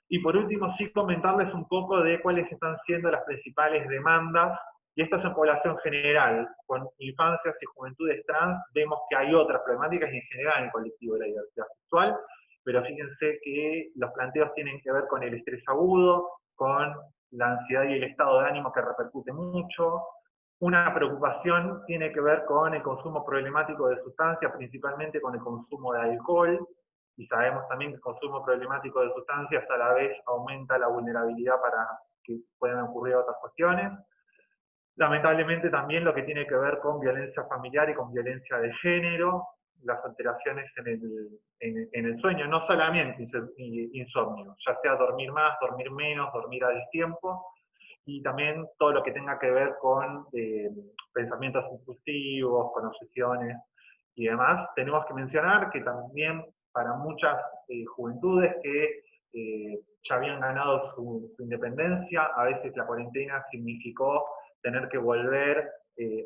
Y por último, sí comentarles un poco de cuáles están siendo las principales demandas. Y esto es en población general. Con infancias y juventudes trans vemos que hay otras problemáticas en general en el colectivo de la diversidad sexual, pero fíjense que los planteos tienen que ver con el estrés agudo, con la ansiedad y el estado de ánimo que repercute mucho. Una preocupación tiene que ver con el consumo problemático de sustancias, principalmente con el consumo de alcohol, y sabemos también que el consumo problemático de sustancias a la vez aumenta la vulnerabilidad para que puedan ocurrir otras cuestiones. Lamentablemente también lo que tiene que ver con violencia familiar y con violencia de género, las alteraciones en el sueño, no solamente insomnio, ya sea dormir más, dormir menos, dormir a destiempo, y también todo lo que tenga que ver con pensamientos impulsivos, con obsesiones y demás. Tenemos que mencionar que también para muchas juventudes que ya habían ganado su independencia, a veces la cuarentena significó tener que volver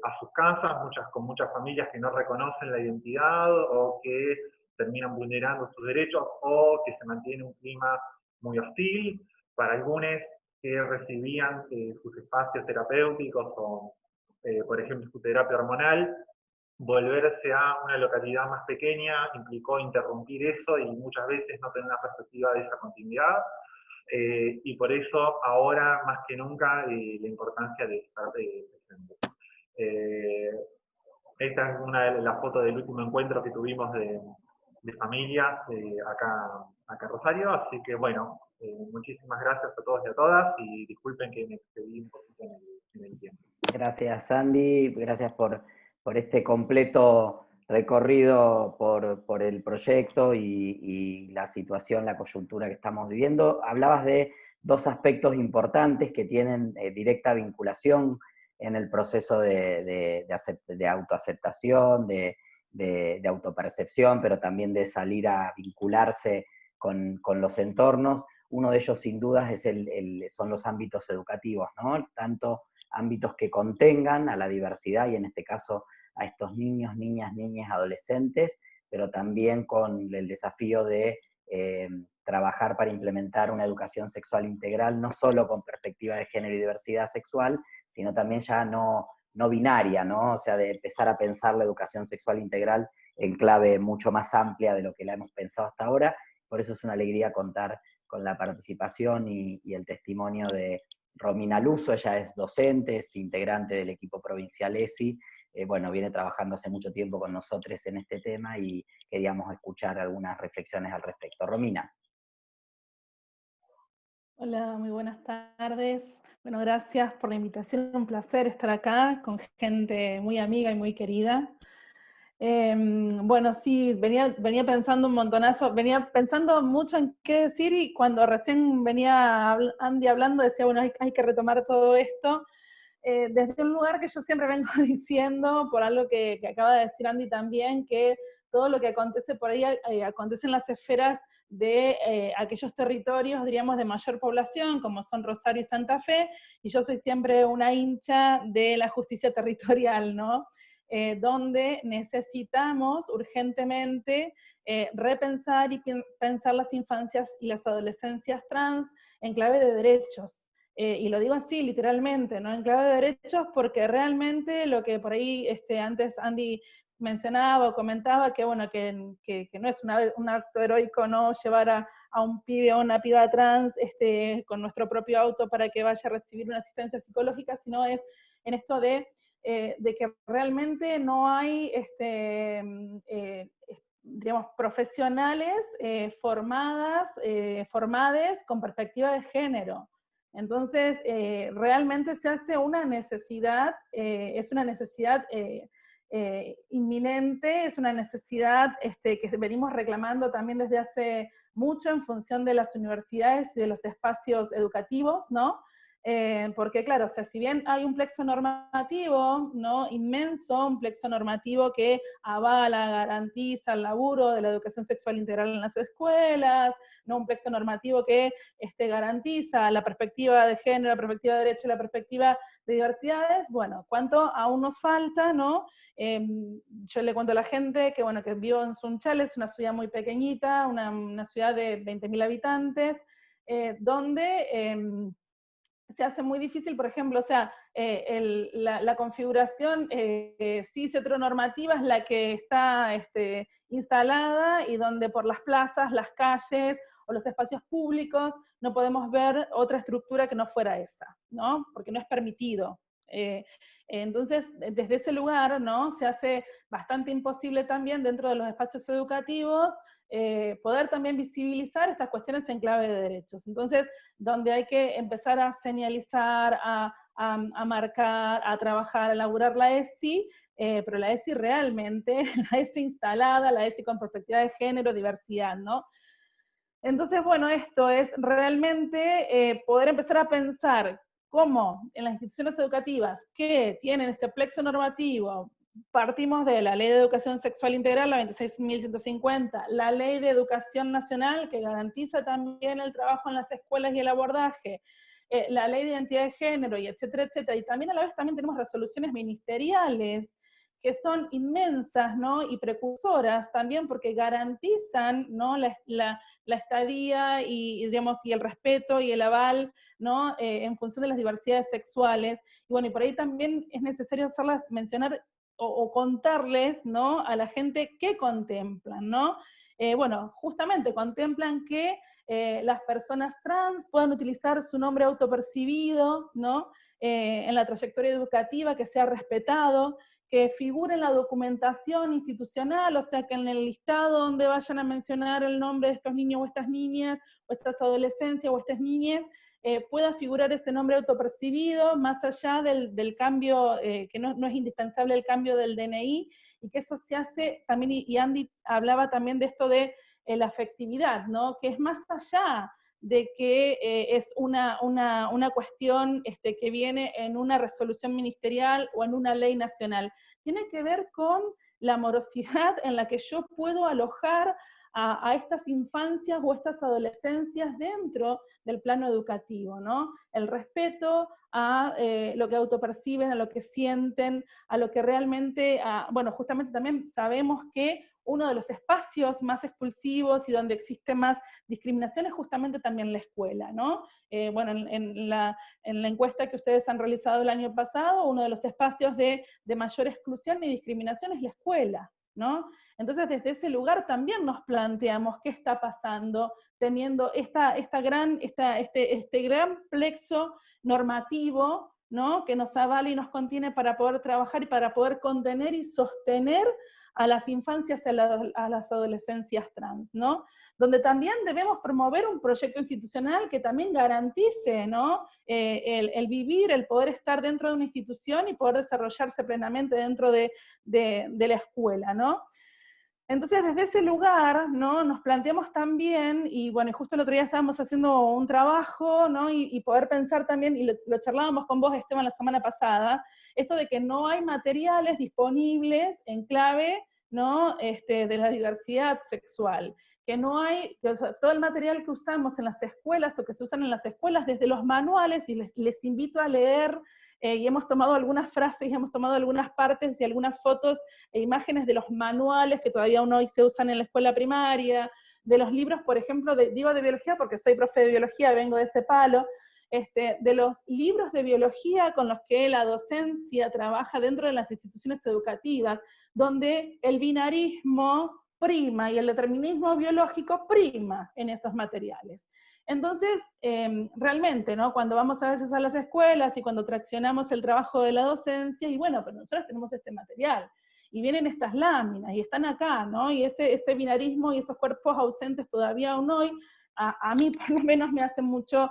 a sus casas, con muchas familias que no reconocen la identidad o que terminan vulnerando sus derechos o que se mantiene un clima muy hostil. Para algunos que recibían sus espacios terapéuticos o, por ejemplo, su terapia hormonal, volverse a una localidad más pequeña implicó interrumpir eso y muchas veces no tener una perspectiva de esa continuidad. Y por eso ahora más que nunca la importancia de estar presente. Esta es una de las fotos del último encuentro que tuvimos de familias acá en Rosario, así que bueno, muchísimas gracias a todos y a todas, y disculpen que me excedí un poquito en el tiempo. Gracias, Sandy, gracias por este completo recorrido por el proyecto y la situación, la coyuntura que estamos viviendo. Hablabas de dos aspectos importantes que tienen directa vinculación en el proceso de autoaceptación, de autopercepción, pero también de salir a vincularse con los entornos. Uno de ellos, sin dudas, son los ámbitos educativos, ¿no? Tanto ámbitos que contengan a la diversidad, y en este caso a estos niños, niñas, adolescentes, pero también con el desafío de trabajar para implementar una educación sexual integral, no solo con perspectiva de género y diversidad sexual, sino también ya no binaria, ¿no? O sea, de empezar a pensar la educación sexual integral en clave mucho más amplia de lo que la hemos pensado hasta ahora. Por eso es una alegría contar con la participación y el testimonio de Romina Luso. Ella es docente, es integrante del equipo provincial ESI bueno, viene trabajando hace mucho tiempo con nosotros en este tema y queríamos escuchar algunas reflexiones al respecto. Romina. Hola, muy buenas tardes. Bueno, gracias por la invitación, un placer estar acá con gente muy amiga y muy querida. Bueno, sí, venía pensando un montonazo, venía pensando mucho en qué decir y cuando recién venía Andy hablando decía, bueno, hay que retomar todo esto. Desde un lugar que yo siempre vengo diciendo, por algo que acaba de decir Andy también, que todo lo que acontece por ahí acontece en las esferas de aquellos territorios, diríamos, de mayor población, como son Rosario y Santa Fe, y yo soy siempre una hincha de la justicia territorial, ¿no? Donde necesitamos urgentemente repensar y pensar las infancias y las adolescencias trans en clave de derechos. Y lo digo así, literalmente, ¿no? En clave de derechos, porque realmente lo que por ahí antes Andy mencionaba o comentaba, que bueno, que no es un acto heroico, ¿no? Llevar a un pibe o una piba trans con nuestro propio auto para que vaya a recibir una asistencia psicológica, sino es en esto de que realmente no hay digamos, profesionales formades con perspectiva de género. Entonces, realmente se hace una necesidad, es una necesidad inminente, es una necesidad que venimos reclamando también desde hace mucho en función de las universidades y de los espacios educativos, ¿no? Porque claro, o sea, si bien hay un plexo normativo, ¿no? Inmenso, un plexo normativo que avala, garantiza el laburo de la educación sexual integral en las escuelas, ¿no? Un plexo normativo que garantiza la perspectiva de género, la perspectiva de derecho y la perspectiva de diversidades, bueno, ¿cuánto aún nos falta, no? Yo le cuento a la gente que, bueno, que vivo en Sunchales, es una ciudad muy pequeñita, una ciudad de 20.000 habitantes, donde se hace muy difícil, por ejemplo, o sea, la configuración cis heteronormativa es la que está instalada y donde por las plazas, las calles o los espacios públicos no podemos ver otra estructura que no fuera esa, ¿no? Porque no es permitido. Entonces, desde ese lugar, ¿no? Se hace bastante imposible también dentro de los espacios educativos poder también visibilizar estas cuestiones en clave de derechos. Entonces, donde hay que empezar a señalizar, a marcar, a trabajar, a elaborar la ESI, pero la ESI realmente, la ESI instalada, la ESI con perspectiva de género, diversidad, ¿no? Entonces, bueno, esto es realmente poder empezar a pensar cómo en las instituciones educativas que tienen este plexo normativo, partimos de la Ley de Educación Sexual Integral, la 26.150, la Ley de Educación Nacional, que garantiza también el trabajo en las escuelas y el abordaje, la Ley de Identidad de Género, y etcétera, etcétera. Y también a la vez también tenemos resoluciones ministeriales que son inmensas, ¿no? Y precursoras también porque garantizan, ¿no? la estadía y, digamos, y el respeto y el aval, ¿no? En función de las diversidades sexuales. Y bueno, y por ahí también es necesario hacerlas mencionar o contarles, ¿no? A la gente qué contemplan, ¿no? Bueno, justamente contemplan que las personas trans puedan utilizar su nombre autopercibido, ¿no? En la trayectoria educativa, que sea respetado, que figure en la documentación institucional, o sea, que en el listado donde vayan a mencionar el nombre de estos niños o estas niñas, o estas adolescencias o estas niñas, pueda figurar ese nombre autopercibido, más allá del cambio, que no es indispensable el cambio del DNI, y que eso se hace también, y Andy hablaba también de esto de la afectividad, ¿no? Que es más allá de que es una cuestión que viene en una resolución ministerial o en una ley nacional. Tiene que ver con la morosidad en la que yo puedo alojar a estas infancias o estas adolescencias dentro del plano educativo, ¿no? El respeto a lo que autoperciben, a lo que sienten, a lo que realmente, bueno, justamente también sabemos que uno de los espacios más expulsivos y donde existe más discriminación es justamente también la escuela, ¿no? Bueno, en la encuesta que ustedes han realizado el año pasado, uno de los espacios de mayor exclusión y discriminación es la escuela, ¿no? Entonces, desde ese lugar también nos planteamos qué está pasando, teniendo este gran plexo normativo, ¿no? Que nos avala y nos contiene para poder trabajar y para poder contener y sostener a las infancias y a las adolescencias trans, ¿no? Donde también debemos promover un proyecto institucional que también garantice, ¿no? El vivir, el poder estar dentro de una institución y poder desarrollarse plenamente dentro de la escuela, ¿no? Entonces, desde ese lugar, ¿no? Nos planteamos también, y bueno, y justo el otro día estábamos haciendo un trabajo, ¿no? Y poder pensar también, y lo charlábamos con vos, Esteban, la semana pasada, esto de que no hay materiales disponibles en clave, ¿no? De la diversidad sexual, que no hay, o sea, todo el material que usamos en las escuelas, o que se usan en las escuelas, desde los manuales, y les invito a leer, y hemos tomado algunas frases, y hemos tomado algunas partes y algunas fotos e imágenes de los manuales que todavía aún hoy se usan en la escuela primaria, de los libros, por ejemplo, digo de biología porque soy profe de biología, vengo de ese palo, de los libros de biología con los que la docencia trabaja dentro de las instituciones educativas, donde el binarismo prima y el determinismo biológico prima en esos materiales. Entonces, realmente, ¿no? Cuando vamos a veces a las escuelas y cuando traccionamos el trabajo de la docencia, y bueno, pero nosotros tenemos este material, y vienen estas láminas, y están acá, ¿no? Y ese binarismo y esos cuerpos ausentes todavía aún hoy, a mí por lo menos me hacen mucho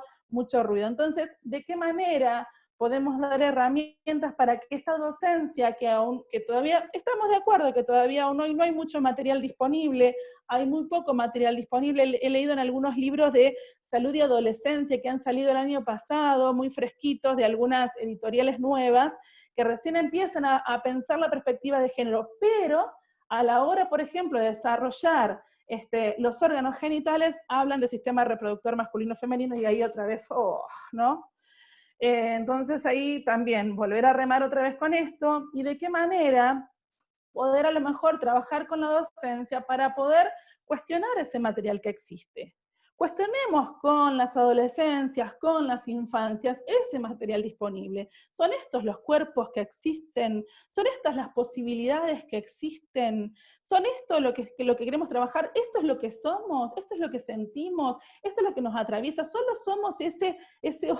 ruido. Entonces, ¿de qué manera podemos dar herramientas para que esta docencia, que todavía, estamos de acuerdo que todavía aún hoy no hay mucho material disponible, hay muy poco material disponible, he leído en algunos libros de salud y adolescencia que han salido el año pasado, muy fresquitos, de algunas editoriales nuevas, que recién empiezan a pensar la perspectiva de género, pero a la hora, por ejemplo, de desarrollar los órganos genitales, hablan del sistema reproductor masculino-femenino, y ahí otra vez, ¿no? Entonces ahí también volver a remar otra vez con esto, y de qué manera poder a lo mejor trabajar con la docencia para poder cuestionar ese material que existe. Cuestionemos con las adolescencias, con las infancias, ese material disponible. ¿Son estos los cuerpos que existen? ¿Son estas las posibilidades que existen? ¿Son esto lo que queremos trabajar? ¿Esto es lo que somos? ¿Esto es lo que sentimos? ¿Esto es lo que nos atraviesa? ¿Solo somos ese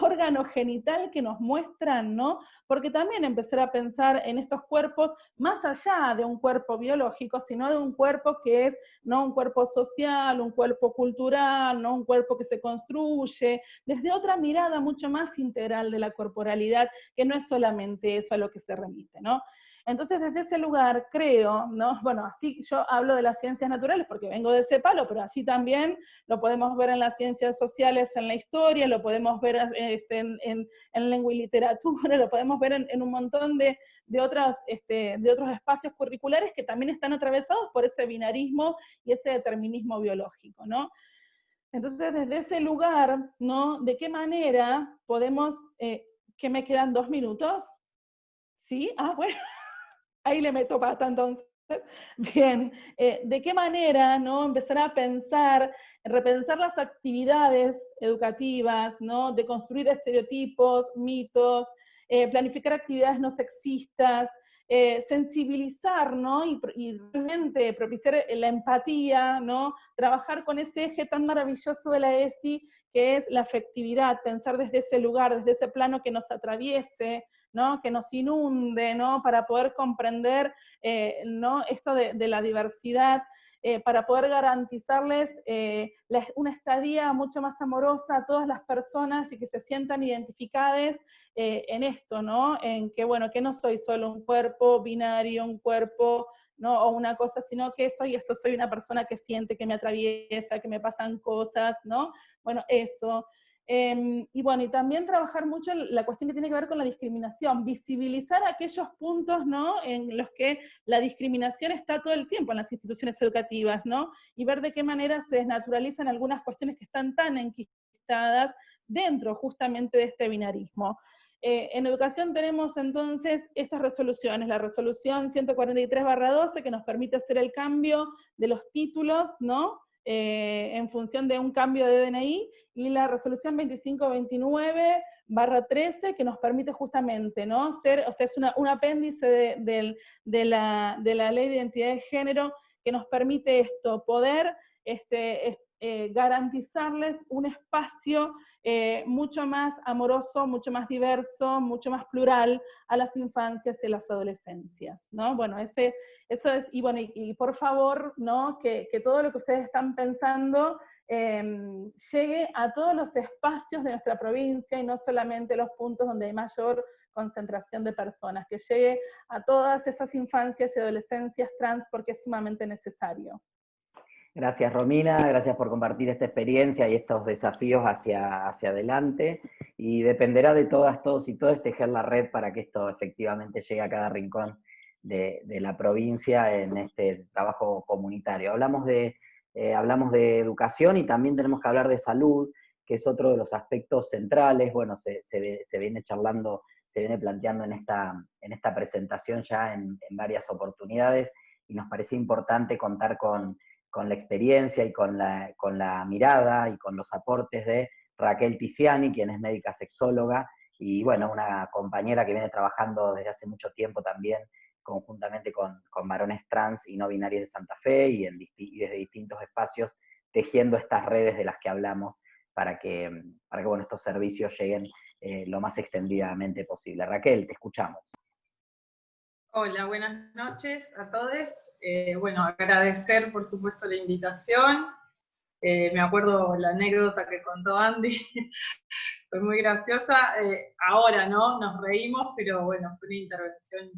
órgano genital que nos muestran, no? Porque también empezar a pensar en estos cuerpos más allá de un cuerpo biológico, sino de un cuerpo que es, no un cuerpo social, un cuerpo cultural, no un cuerpo que se construye, desde otra mirada mucho más integral de la corporalidad, que no es solamente eso a lo que se remite, ¿no? Entonces, desde ese lugar creo, ¿no? Bueno, así yo hablo de las ciencias naturales porque vengo de ese palo, pero así también lo podemos ver en las ciencias sociales, en la historia, lo podemos ver en lengua y literatura, lo podemos ver en un montón de otros espacios curriculares que también están atravesados por ese binarismo y ese determinismo biológico, ¿no? Entonces, desde ese lugar, ¿no? ¿De qué manera podemos, que me quedan 2 minutos? ¿Sí? Ah, bueno. Ahí le meto pata entonces. Bien, ¿de qué manera, ¿no? Empezar a pensar, repensar las actividades educativas, ¿no? De construir estereotipos, mitos, planificar actividades no sexistas, sensibilizar, ¿no? Y realmente propiciar la empatía, ¿no? Trabajar con ese eje tan maravilloso de la ESI, que es la afectividad, pensar desde ese lugar, desde ese plano que nos atraviese, ¿no? Que nos inunde, ¿no? Para poder comprender, ¿no? Esto de la diversidad, para poder garantizarles una estadía mucho más amorosa a todas las personas y que se sientan identificadas en esto, ¿no? En que, bueno, que no soy solo un cuerpo binario, un cuerpo, ¿no? O una cosa, sino que soy una persona que siente, que me atraviesa, que me pasan cosas, ¿no? Bueno, eso. Y bueno, y también trabajar mucho en la cuestión que tiene que ver con la discriminación, visibilizar aquellos puntos, ¿no? En los que la discriminación está todo el tiempo en las instituciones educativas, ¿no? Y ver de qué manera se desnaturalizan algunas cuestiones que están tan enquistadas dentro justamente de este binarismo. En educación tenemos entonces estas resoluciones, la resolución 143/12 que nos permite hacer el cambio de los títulos, ¿no? En función de un cambio de DNI, y la resolución 2529/13 que nos permite justamente, ¿no? O sea, es un apéndice de la ley de identidad de género que nos permite esto, poder garantizarles un espacio mucho más amoroso, mucho más diverso, mucho más plural a las infancias y a las adolescencias, ¿no? Bueno, eso es, y bueno, y por favor, ¿no? Que todo lo que ustedes están pensando llegue a todos los espacios de nuestra provincia y no solamente los puntos donde hay mayor concentración de personas, que llegue a todas esas infancias y adolescencias trans porque es sumamente necesario. Gracias, Romina, gracias por compartir esta experiencia y estos desafíos hacia adelante, y dependerá de todas, todos y todas tejer la red para que esto efectivamente llegue a cada rincón de la provincia en este trabajo comunitario. Hablamos de educación y también tenemos que hablar de salud, que es otro de los aspectos centrales. Bueno, se viene charlando, se viene planteando en esta presentación ya en varias oportunidades, y nos parecía importante contar con la experiencia y con la mirada y con los aportes de Raquel Tiziani, quien es médica sexóloga, y bueno, una compañera que viene trabajando desde hace mucho tiempo también, conjuntamente con varones trans y no binarios de Santa Fe, y desde distintos espacios, tejiendo estas redes de las que hablamos, para que bueno, estos servicios lleguen lo más extendidamente posible. Raquel, te escuchamos. Hola, buenas noches a todos. Bueno, agradecer por supuesto la invitación. Me acuerdo la anécdota que contó Andy, fue muy graciosa. Ahora, ¿no? Nos reímos, pero bueno, fue una intervención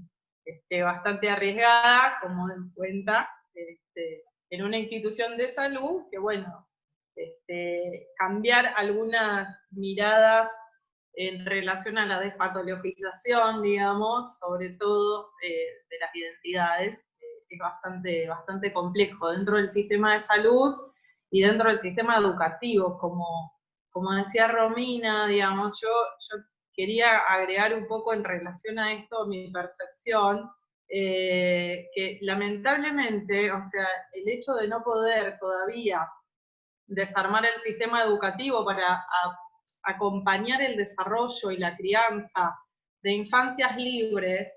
bastante arriesgada, como den cuenta, en una institución de salud, que bueno, cambiar algunas miradas en relación a la despatologización, digamos, sobre todo de las identidades, es bastante complejo dentro del sistema de salud y dentro del sistema educativo. Como decía Romina, digamos, yo quería agregar un poco en relación a esto mi percepción, que lamentablemente, o sea, el hecho de no poder todavía desarmar el sistema educativo para acompañar el desarrollo y la crianza de infancias libres,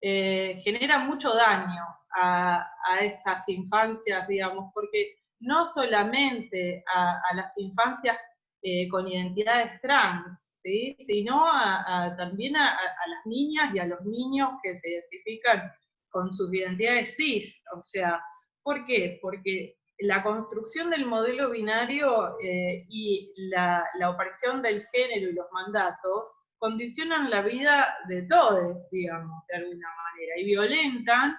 genera mucho daño a esas infancias, digamos, porque no solamente a las infancias con identidades trans, ¿sí? Sino también a las niñas y a los niños que se identifican con sus identidades cis. O sea, ¿por qué? Porque la construcción del modelo binario y la aparición del género y los mandatos condicionan la vida de todos, digamos, de alguna manera, y violentan,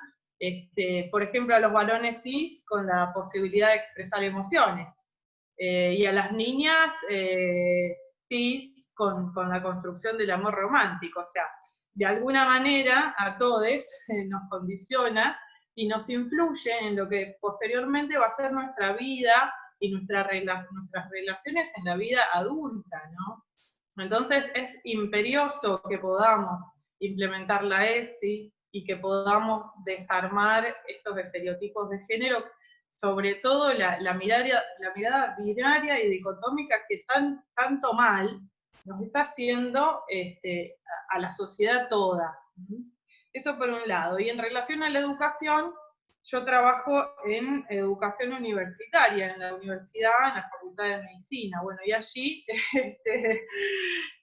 por ejemplo, a los varones cis con la posibilidad de expresar emociones, y a las niñas cis con la construcción del amor romántico. O sea, de alguna manera a todos nos condiciona y nos influye en lo que posteriormente va a ser nuestra vida y nuestras relaciones en la vida adulta, ¿no? Entonces es imperioso que podamos implementar la ESI y que podamos desarmar estos estereotipos de género, sobre todo la mirada binaria y dicotómica que tanto mal nos está haciendo a la sociedad toda. Eso por un lado. Y en relación a la educación, yo trabajo en educación universitaria, en la universidad, en la Facultad de Medicina. Bueno, y allí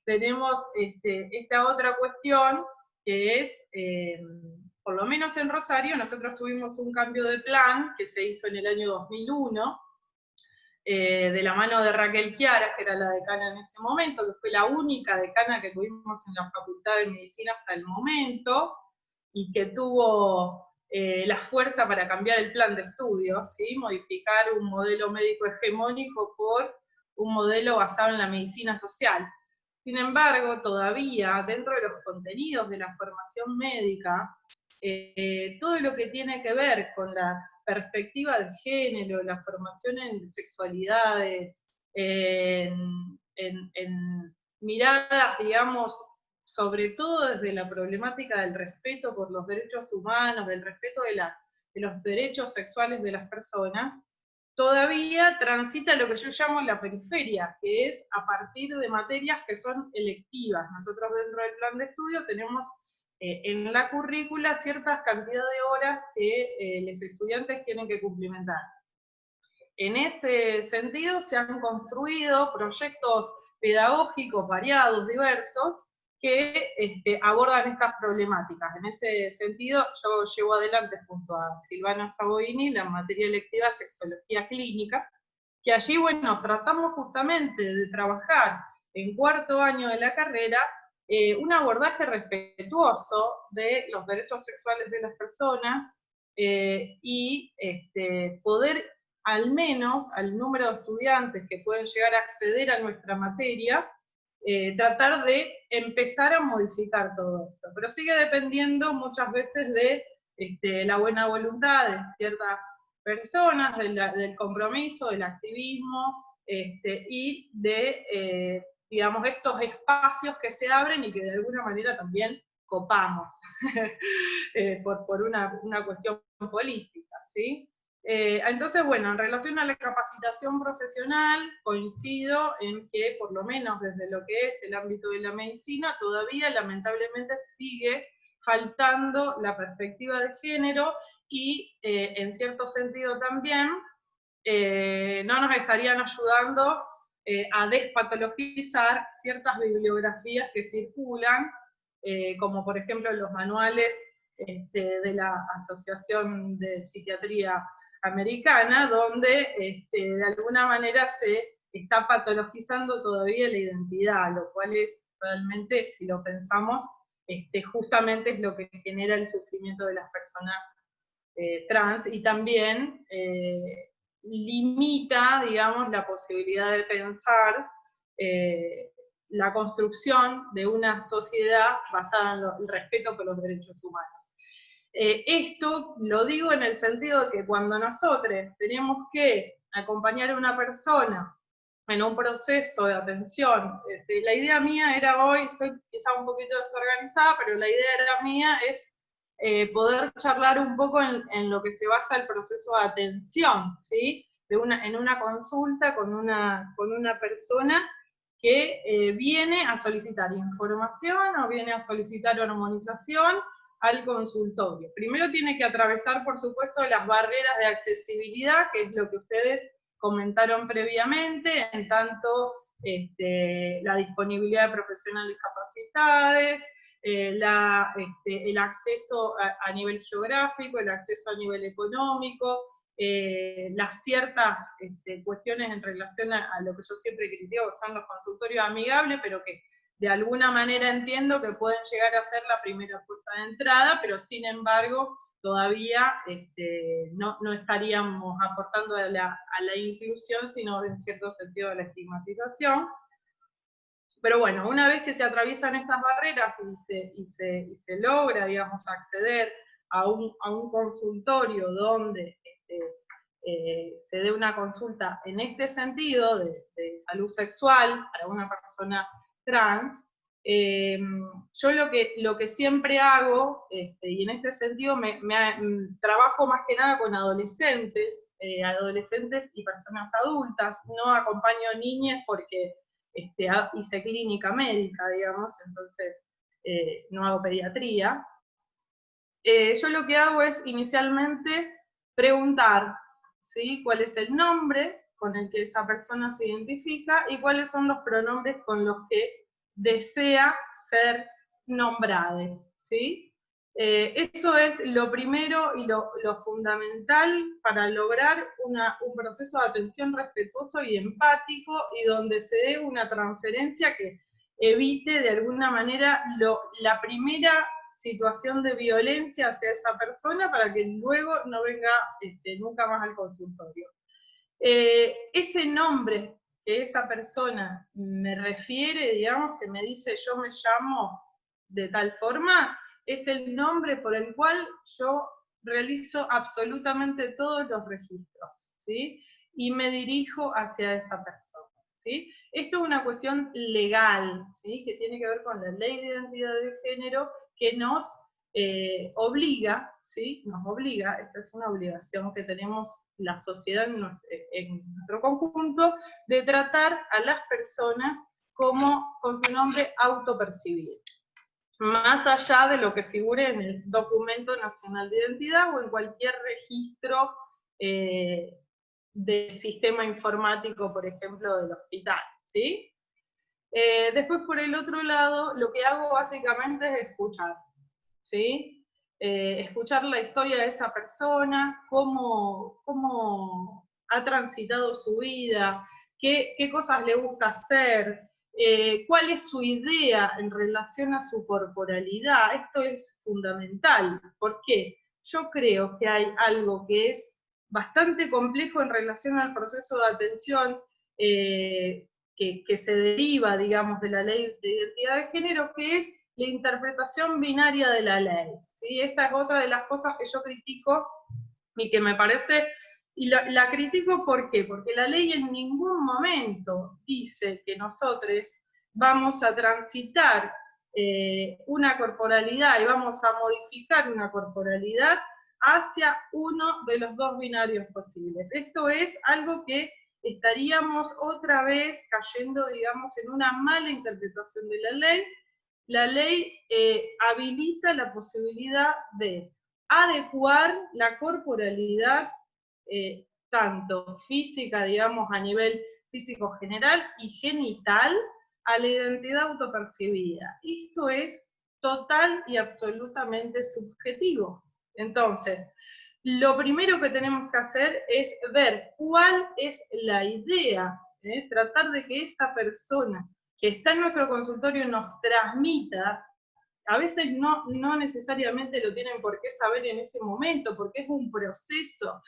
tenemos esta otra cuestión, que es, por lo menos en Rosario, nosotros tuvimos un cambio de plan que se hizo en el año 2001, de la mano de Raquel Chiara, que era la decana en ese momento, que fue la única decana que tuvimos en la Facultad de Medicina hasta el momento, y que tuvo la fuerza para cambiar el plan de estudios, ¿sí? Modificar un modelo médico hegemónico por un modelo basado en la medicina social. Sin embargo, todavía dentro de los contenidos de la formación médica, todo lo que tiene que ver con la perspectiva de género, la formación en sexualidades, en miradas, digamos, sobre todo desde la problemática del respeto por los derechos humanos, del respeto de los derechos sexuales de las personas, todavía transita lo que yo llamo la periferia, que es a partir de materias que son electivas. Nosotros dentro del plan de estudio tenemos en la currícula ciertas cantidad de horas que los estudiantes tienen que cumplimentar. en ese sentido se han construido proyectos pedagógicos variados, diversos, que abordan estas problemáticas. En ese sentido, yo llevo adelante junto a Silvana Saboini la materia electiva Sexología Clínica, que allí, bueno, tratamos justamente de trabajar en cuarto año de la carrera un abordaje respetuoso de los derechos sexuales de las personas y poder, al menos al número de estudiantes que pueden llegar a acceder a nuestra materia, tratar de empezar a modificar todo esto. Pero sigue dependiendo muchas veces de la buena voluntad de ciertas personas, del compromiso, del activismo, y de, digamos, estos espacios que se abren y que de alguna manera también copamos, por una cuestión política, ¿sí? Entonces, bueno, en relación a la capacitación profesional, coincido en que, por lo menos desde lo que es el ámbito de la medicina, todavía lamentablemente sigue faltando la perspectiva de género y, en cierto sentido también, no nos estarían ayudando a despatologizar ciertas bibliografías que circulan, como por ejemplo los manuales de la Asociación de Psiquiatría Americana, donde de alguna manera se está patologizando todavía la identidad, lo cual es realmente, si lo pensamos, justamente es lo que genera el sufrimiento de las personas trans, y también limita, digamos, la posibilidad de pensar la construcción de una sociedad basada en el respeto por los derechos humanos. Esto lo digo en el sentido de que cuando nosotros tenemos que acompañar a una persona en un proceso de atención, la idea mía era hoy, estoy quizá un poquito desorganizada, pero la idea era mía es poder charlar un poco en lo que se basa el proceso de atención, ¿sí? En una consulta con una persona que viene a solicitar información o viene a solicitar hormonización al consultorio. Primero tiene que atravesar, por supuesto, las barreras de accesibilidad, que es lo que ustedes comentaron previamente, en tanto la disponibilidad de profesionales capacitados, el acceso a nivel geográfico, el acceso a nivel económico, las ciertas cuestiones en relación a lo que yo siempre critico, que son los consultorios amigables, pero que de alguna manera entiendo que pueden llegar a ser la primera puerta de entrada, pero sin embargo todavía no estaríamos aportando a la inclusión, sino en cierto sentido a la estigmatización. Pero bueno, una vez que se atraviesan estas barreras y se logra, digamos, acceder a un consultorio donde se dé una consulta en este sentido de salud sexual para una persona trans, yo lo que siempre hago, y en este sentido trabajo más que nada con adolescentes y personas adultas, no acompaño niñas porque hice clínica médica, digamos, entonces no hago pediatría. Yo lo que hago es inicialmente preguntar, ¿sí?, cuál es el nombre con el que esa persona se identifica y cuáles son los pronombres con los que desea ser nombrada, ¿sí? Eso es lo primero y lo fundamental para lograr un proceso de atención respetuoso y empático, y donde se dé una transferencia que evite de alguna manera la primera situación de violencia hacia esa persona, para que luego no venga nunca más al consultorio. Ese nombre que esa persona me refiere, digamos, que me dice yo me llamo de tal forma, es el nombre por el cual yo realizo absolutamente todos los registros, ¿sí? Y me dirijo hacia esa persona, ¿sí? Esto es una cuestión legal, ¿sí?, que tiene que ver con la ley de identidad de género, que nos obliga, ¿sí? Nos obliga, esta es una obligación que tenemos la sociedad en nuestro conjunto, de tratar a las personas como con su nombre autopercibido, más allá de lo que figure en el Documento Nacional de Identidad o en cualquier registro del sistema informático, por ejemplo, del hospital, ¿sí? Después, por el otro lado, lo que hago básicamente es escuchar, ¿sí? Escuchar la historia de esa persona, cómo ha transitado su vida, qué cosas le gusta hacer, cuál es su idea en relación a su corporalidad. Esto es fundamental. ¿Por qué? Yo creo que hay algo que es bastante complejo en relación al proceso de atención, que se deriva, digamos, de la ley de identidad de género, que es la interpretación binaria de la ley, ¿sí? Esta es otra de las cosas que yo critico y que me parece, y la critico ¿por qué? Porque la ley en ningún momento dice que nosotros vamos a transitar una corporalidad y vamos a modificar una corporalidad hacia uno de los dos binarios posibles. Esto es algo que estaríamos otra vez cayendo, digamos, en una mala interpretación de la ley. La ley habilita la posibilidad de adecuar la corporalidad, tanto física, digamos, a nivel físico general y genital, a la identidad autopercibida. Esto es total y absolutamente subjetivo. Entonces, lo primero que tenemos que hacer es ver cuál es la idea, tratar de que esta persona que está en nuestro consultorio nos transmita. A veces no necesariamente lo tienen por qué saber en ese momento, porque es un proceso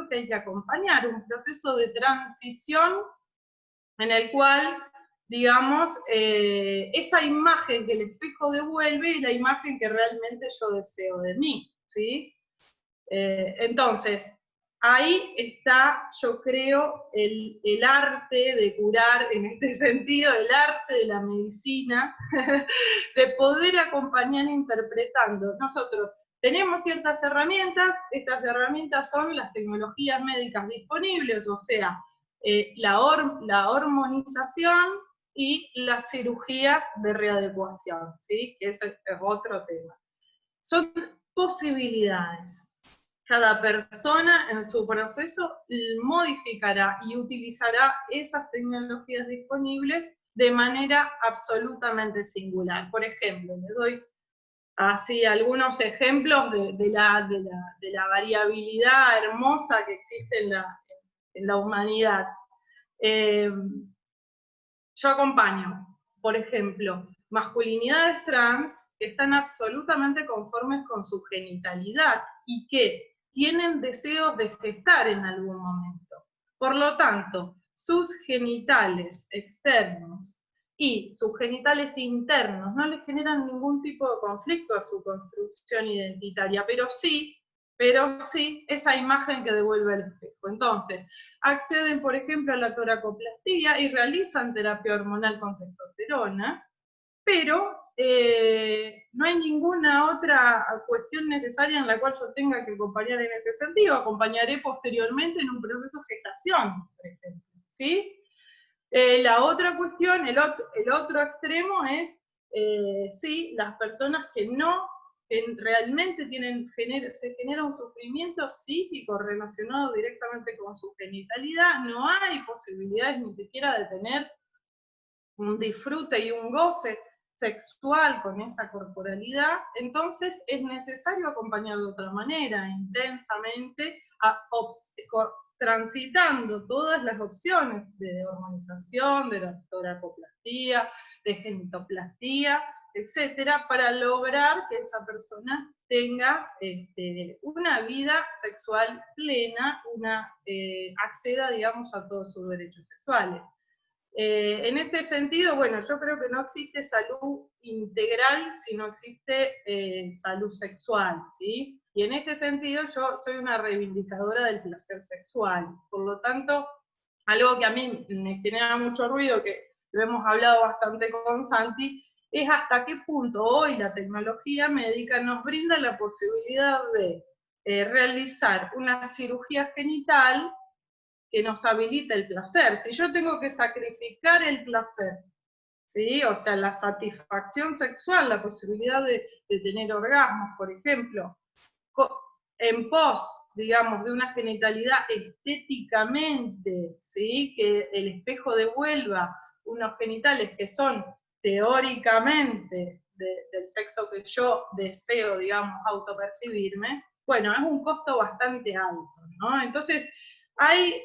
que hay que acompañar, un proceso de transición en el cual, digamos, esa imagen que el espejo devuelve es la imagen que realmente yo deseo de mí, ¿sí? Entonces, ahí está, yo creo, el arte de curar, en este sentido, el arte de la medicina, de poder acompañar interpretando. Nosotros tenemos ciertas herramientas, estas herramientas son las tecnologías médicas disponibles, o sea, la hormonización y las cirugías de readecuación, ¿sí? Que ese es otro tema. Son posibilidades. Cada persona en su proceso modificará y utilizará esas tecnologías disponibles de manera absolutamente singular. Por ejemplo, les doy así algunos ejemplos de la variabilidad hermosa que existe en la humanidad. Yo acompaño, por ejemplo, masculinidades trans que están absolutamente conformes con su genitalidad y que tienen deseos de gestar en algún momento. Por lo tanto, sus genitales externos y sus genitales internos no les generan ningún tipo de conflicto a su construcción identitaria, pero sí esa imagen que devuelve el espejo. Entonces, acceden, por ejemplo, a la toracoplastía y realizan terapia hormonal con testosterona, pero no hay ninguna otra cuestión necesaria en la cual yo tenga que acompañar en ese sentido. Acompañaré posteriormente en un proceso de gestación, por ejemplo, ¿sí? La otra cuestión, el otro extremo es, sí, las personas que realmente se genera un sufrimiento psíquico relacionado directamente con su genitalidad, no hay posibilidades ni siquiera de tener un disfrute y un goce sexual con esa corporalidad, entonces es necesario acompañar de otra manera, intensamente, transitando todas las opciones de hormonización, de toracoplastía, de genitoplastía, etcétera, para lograr que esa persona tenga una vida sexual plena, acceda, digamos, a todos sus derechos sexuales. En este sentido, bueno, yo creo que no existe salud integral si no existe salud sexual, ¿sí? Y en este sentido yo soy una reivindicadora del placer sexual. Por lo tanto, algo que a mí me genera mucho ruido, que lo hemos hablado bastante con Santi, es hasta qué punto hoy la tecnología médica nos brinda la posibilidad de realizar una cirugía genital que nos habilita el placer. Si yo tengo que sacrificar el placer, ¿sí? O sea, la satisfacción sexual, la posibilidad de tener orgasmos, por ejemplo, en pos, digamos, de una genitalidad estéticamente, ¿sí? Que el espejo devuelva unos genitales que son teóricamente del sexo que yo deseo, digamos, autopercibirme, bueno, es un costo bastante alto, ¿no? Entonces, hay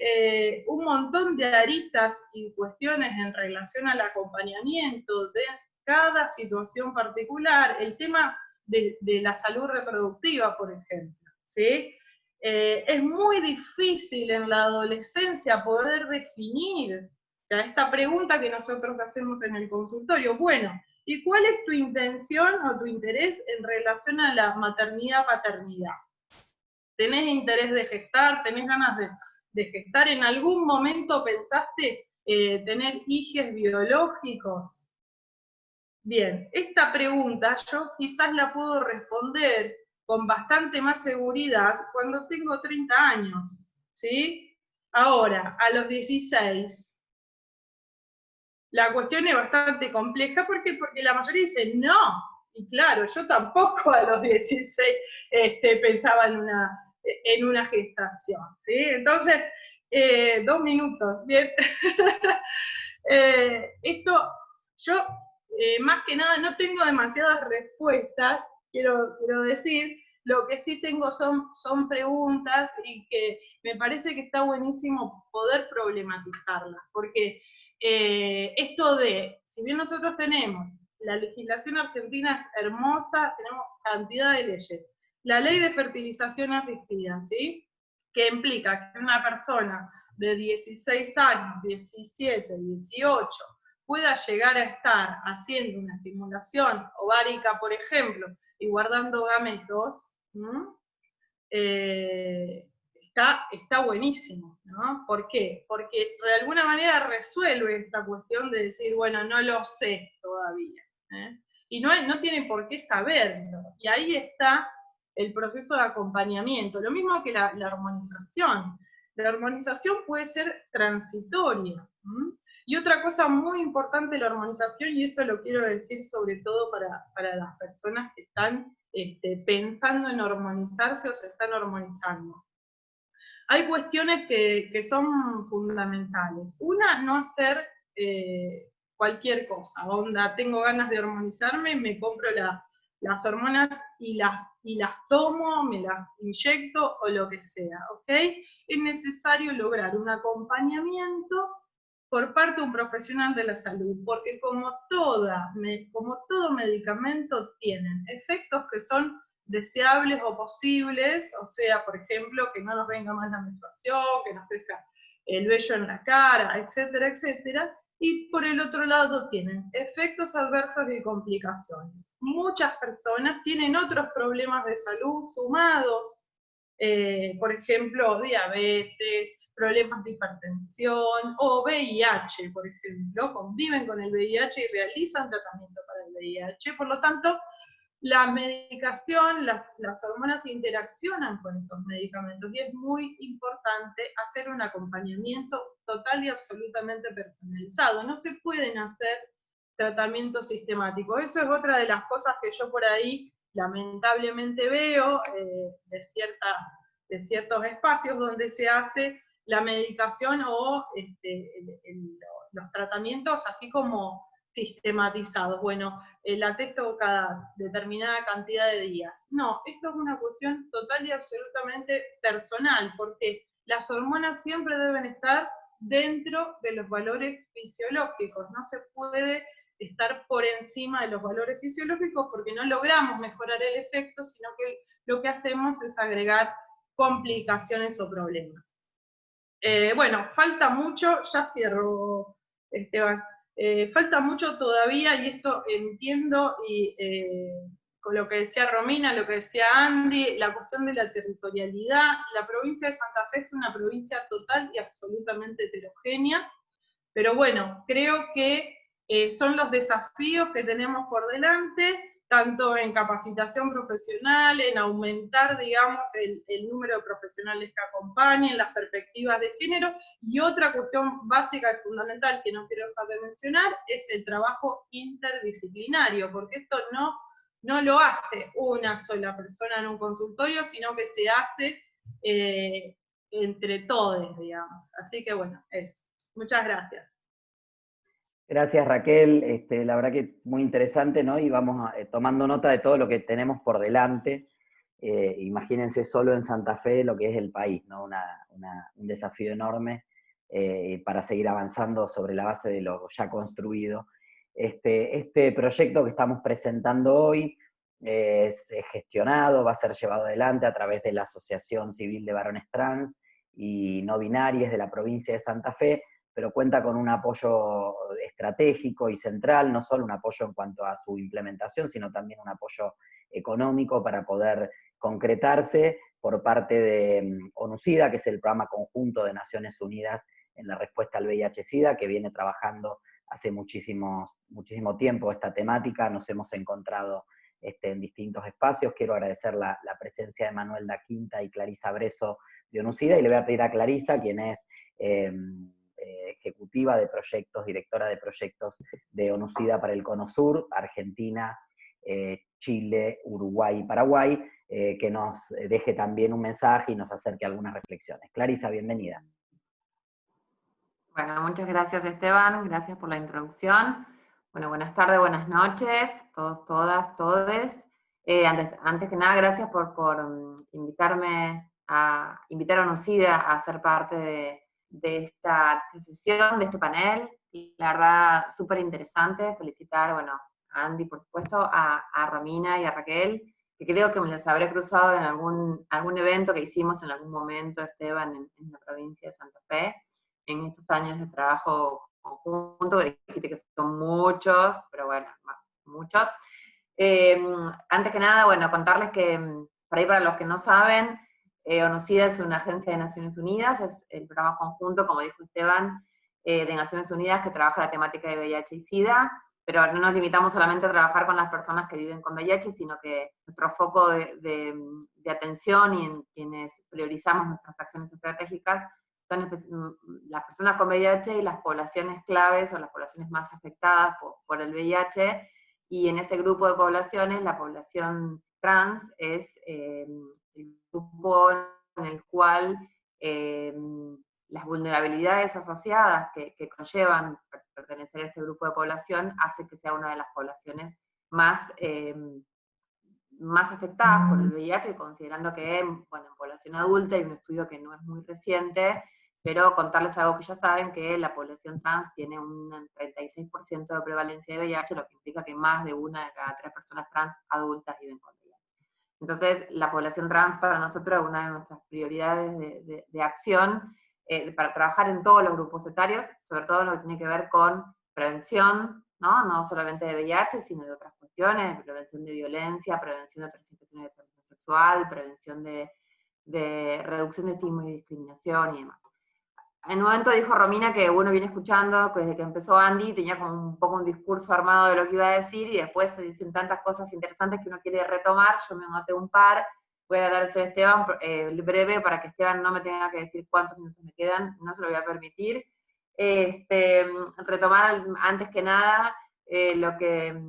un montón de aristas y cuestiones en relación al acompañamiento de cada situación particular. El tema de la salud reproductiva, por ejemplo, ¿sí? Es muy difícil en la adolescencia poder definir, o sea, esta pregunta que nosotros hacemos en el consultorio, bueno, ¿y cuál es tu intención o tu interés en relación a la maternidad-paternidad? ¿Tenés interés de gestar? ¿Tenés ganas de gestar? ¿En algún momento pensaste tener hijos biológicos? Bien, esta pregunta yo quizás la puedo responder con bastante más seguridad cuando tengo 30 años, ¿sí? Ahora, a los 16, la cuestión es bastante compleja, ¿por qué? Porque la mayoría dice no, y claro, yo tampoco a los 16 pensaba en una gestación, ¿sí? Entonces, 2 minutos, bien. Esto, yo más que nada no tengo demasiadas respuestas, quiero decir, lo que sí tengo son preguntas y que me parece que está buenísimo poder problematizarlas, porque esto de, si bien nosotros tenemos, la legislación argentina es hermosa, tenemos cantidad de leyes, la ley de fertilización asistida, ¿sí? Que implica que una persona de 16 años, 17, 18, pueda llegar a estar haciendo una estimulación ovárica, por ejemplo, y guardando gametos, está buenísimo, ¿no? ¿Por qué? Porque de alguna manera resuelve esta cuestión de decir, bueno, no lo sé todavía, ¿eh? Y no tiene por qué saberlo, y ahí está el proceso de acompañamiento, lo mismo que la hormonización. La hormonización puede ser transitoria. Y otra cosa muy importante de la hormonización, y esto lo quiero decir sobre todo para las personas que están pensando en hormonizarse o se están hormonizando. Hay cuestiones que son fundamentales. Una, no hacer cualquier cosa. Onda, tengo ganas de hormonizarme, me compro las hormonas y las tomo, me las inyecto o lo que sea, ¿ok? Es necesario lograr un acompañamiento por parte de un profesional de la salud, porque como todo medicamento tienen efectos que son deseables o posibles, o sea, por ejemplo, que no nos venga más la menstruación, que nos crezca el vello en la cara, etcétera, etcétera, y por el otro lado tienen efectos adversos y complicaciones. Muchas personas tienen otros problemas de salud sumados, por ejemplo, diabetes, problemas de hipertensión o VIH, por ejemplo, conviven con el VIH y realizan tratamiento para el VIH, por lo tanto, la medicación, las hormonas interaccionan con esos medicamentos y es muy importante hacer un acompañamiento total y absolutamente personalizado. No se pueden hacer tratamientos sistemáticos. Eso es otra de las cosas que yo por ahí lamentablemente veo de ciertos espacios donde se hace la medicación o los tratamientos así como sistematizados. Bueno, la testo cada determinada cantidad de días. No, esto es una cuestión total y absolutamente personal, porque las hormonas siempre deben estar dentro de los valores fisiológicos, no se puede estar por encima de los valores fisiológicos porque no logramos mejorar el efecto, sino que lo que hacemos es agregar complicaciones o problemas. Bueno, falta mucho, ya cierro, Esteban. Falta mucho todavía, y esto entiendo, y con lo que decía Romina, lo que decía Andy, la cuestión de la territorialidad. La provincia de Santa Fe es una provincia total y absolutamente heterogénea, pero bueno, creo que son los desafíos que tenemos por delante, tanto en capacitación profesional, en aumentar, digamos, el número de profesionales que acompañen, las perspectivas de género, y otra cuestión básica y fundamental que no quiero dejar de mencionar es el trabajo interdisciplinario, porque esto no no lo hace una sola persona en un consultorio, sino que se hace entre todos, digamos. Así que bueno, eso. Muchas gracias. Gracias, Raquel. La verdad que es muy interesante, ¿no? Y vamos tomando nota de todo lo que tenemos por delante. Imagínense solo en Santa Fe lo que es el país, ¿no? Un desafío enorme para seguir avanzando sobre la base de lo ya construido. Este proyecto que estamos presentando hoy es gestionado, va a ser llevado adelante a través de la Asociación Civil de Varones Trans y No Binarias de la provincia de Santa Fe, pero cuenta con un apoyo estratégico y central, no solo un apoyo en cuanto a su implementación, sino también un apoyo económico para poder concretarse por parte de ONU-SIDA, que es el programa conjunto de Naciones Unidas en la respuesta al VIH-Sida, que viene trabajando hace muchísimo tiempo esta temática. Nos hemos encontrado en distintos espacios. Quiero agradecer la presencia de Manuel Da Quinta y Clarisa Breso de ONU-SIDA, y le voy a pedir a Clarisa, quien es ejecutiva de proyectos, directora de proyectos de ONU-SIDA para el Cono Sur, Argentina, Chile, Uruguay y Paraguay, que nos deje también un mensaje y nos acerque algunas reflexiones. Clarisa, bienvenida. Bueno, muchas gracias, Esteban, gracias por la introducción. Bueno, buenas tardes, buenas noches, todos, todas, todes. Antes que nada, gracias por invitarme a ONU-SIDA a ser parte de esta sesión, de este panel. Y la verdad, súper interesante. Felicitar, bueno, a Andy, por supuesto, a Romina y a Raquel, que creo que me las habré cruzado en algún evento que hicimos en algún momento, Esteban, en la provincia de Santa Fe, en estos años de trabajo conjunto, que dijiste que son muchos, pero bueno, muchos. Antes que nada, bueno, contarles que, para los que no saben, ONU-SIDA es una agencia de Naciones Unidas, es el programa conjunto, como dijo Esteban, de Naciones Unidas que trabaja la temática de VIH y SIDA, pero no nos limitamos solamente a trabajar con las personas que viven con VIH, sino que nuestro foco de atención y en quienes priorizamos nuestras acciones estratégicas son las personas con VIH y las poblaciones claves o las poblaciones más afectadas por el VIH, y en ese grupo de poblaciones, la población trans es el grupo en el cual las vulnerabilidades asociadas que conllevan pertenecer a este grupo de población hace que sea una de las poblaciones más afectadas por el VIH, considerando que, bueno, en población adulta hay un estudio que no es muy reciente, pero contarles algo que ya saben, que la población trans tiene un 36% de prevalencia de VIH, lo que implica que más de una de cada 3 personas trans adultas viven con VIH. Entonces, la población trans para nosotros es una de nuestras prioridades de acción, para trabajar en todos los grupos etarios, sobre todo lo que tiene que ver con prevención, no solamente de VIH, sino de otras cuestiones, prevención de violencia, prevención de otras infecciones de transmisión sexual, prevención de reducción de estigma y discriminación y demás. En un momento dijo Romina que uno viene escuchando, que desde que empezó Andy tenía como un poco un discurso armado de lo que iba a decir, y después se dicen tantas cosas interesantes que uno quiere retomar. Yo me anoté un par, voy a darse a Esteban breve para que Esteban no me tenga que decir cuántos minutos me quedan, no se lo voy a permitir. Retomar antes que nada lo que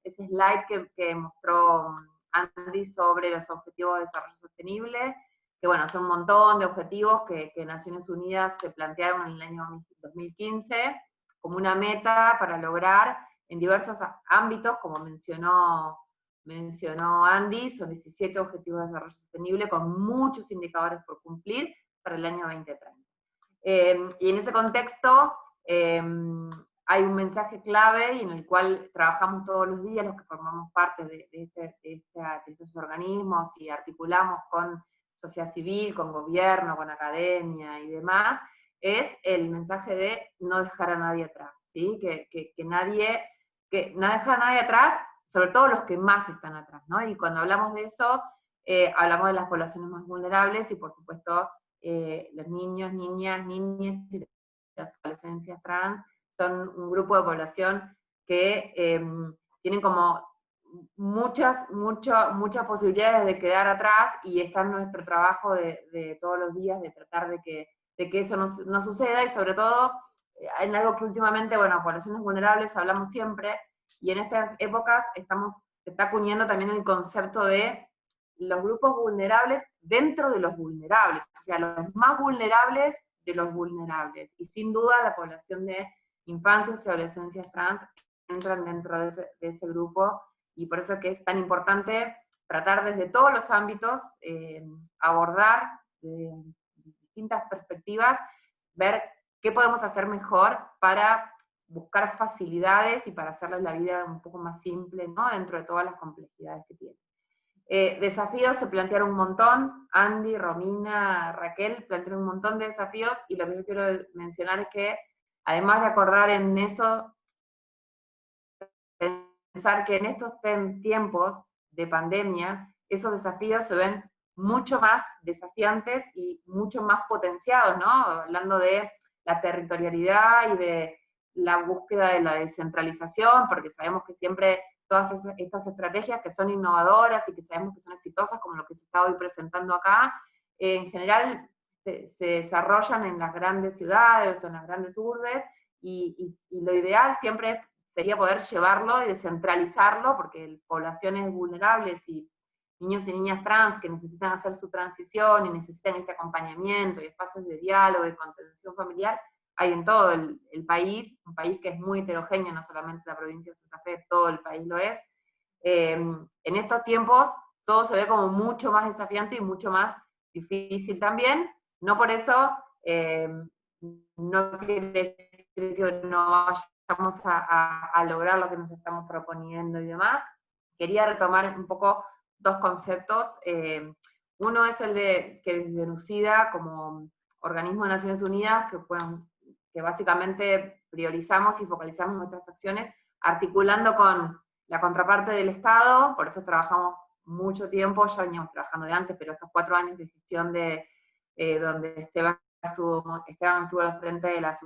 ese slide que mostró Andy sobre los objetivos de desarrollo sostenible, que bueno, son un montón de objetivos que Naciones Unidas se plantearon en el año 2015 como una meta para lograr en diversos ámbitos, como mencionó Andy, son 17 objetivos de desarrollo sostenible con muchos indicadores por cumplir para el año 2030. Y en ese contexto hay un mensaje clave y en el cual trabajamos todos los días los que formamos parte de estos organismos y articulamos con sociedad civil, con gobierno, con academia y demás, es el mensaje de no dejar a nadie atrás, ¿sí? Que no dejar a nadie atrás, sobre todo los que más están atrás, ¿no? Y cuando hablamos de eso, hablamos de las poblaciones más vulnerables y por supuesto los niños, niñas, niñas y las adolescencias trans son un grupo de población que tienen como muchas posibilidades de quedar atrás, y está en nuestro trabajo de todos los días de tratar de que eso no suceda, y sobre todo en algo que últimamente, bueno, poblaciones vulnerables hablamos siempre, y en estas épocas estamos se está acuñando también el concepto de los grupos vulnerables dentro de los vulnerables, o sea, los más vulnerables de los vulnerables. Y sin duda la población de infancias y adolescencias trans entran dentro de ese grupo, y por eso es que es tan importante tratar desde todos los ámbitos, abordar de distintas perspectivas, ver qué podemos hacer mejor para buscar facilidades y para hacerles la vida un poco más simple, ¿no? Dentro de todas las complejidades que tiene. Desafíos se plantearon un montón, Andy, Romina, Raquel plantearon un montón de desafíos, y lo que yo quiero mencionar es que, además de acordar en eso, pensar que en estos tiempos de pandemia, esos desafíos se ven mucho más desafiantes y mucho más potenciados, ¿no? Hablando de la territorialidad y de la búsqueda de la descentralización, porque sabemos que siempre todas estas estrategias que son innovadoras y que sabemos que son exitosas, como lo que se está hoy presentando acá, en general se desarrollan en las grandes ciudades o en las grandes urbes, y lo ideal siempre sería poder llevarlo y descentralizarlo, porque poblaciones vulnerables y niños y niñas trans que necesitan hacer su transición y necesitan este acompañamiento y espacios de diálogo y contención familiar, hay en todo el país, un país que es muy heterogéneo, no solamente la provincia de Santa Fe, todo el país lo es. En estos tiempos todo se ve como mucho más desafiante y mucho más difícil también, no por eso no quiere decir que no vamos a lograr lo que nos estamos proponiendo y demás. Quería retomar un poco dos conceptos. Uno es el de que desde NUCIDA, como organismo de Naciones Unidas, que básicamente priorizamos y focalizamos nuestras acciones articulando con la contraparte del Estado, por eso trabajamos mucho tiempo, ya veníamos trabajando de antes, pero estos 4 años de gestión donde Esteban estuvo al frente de la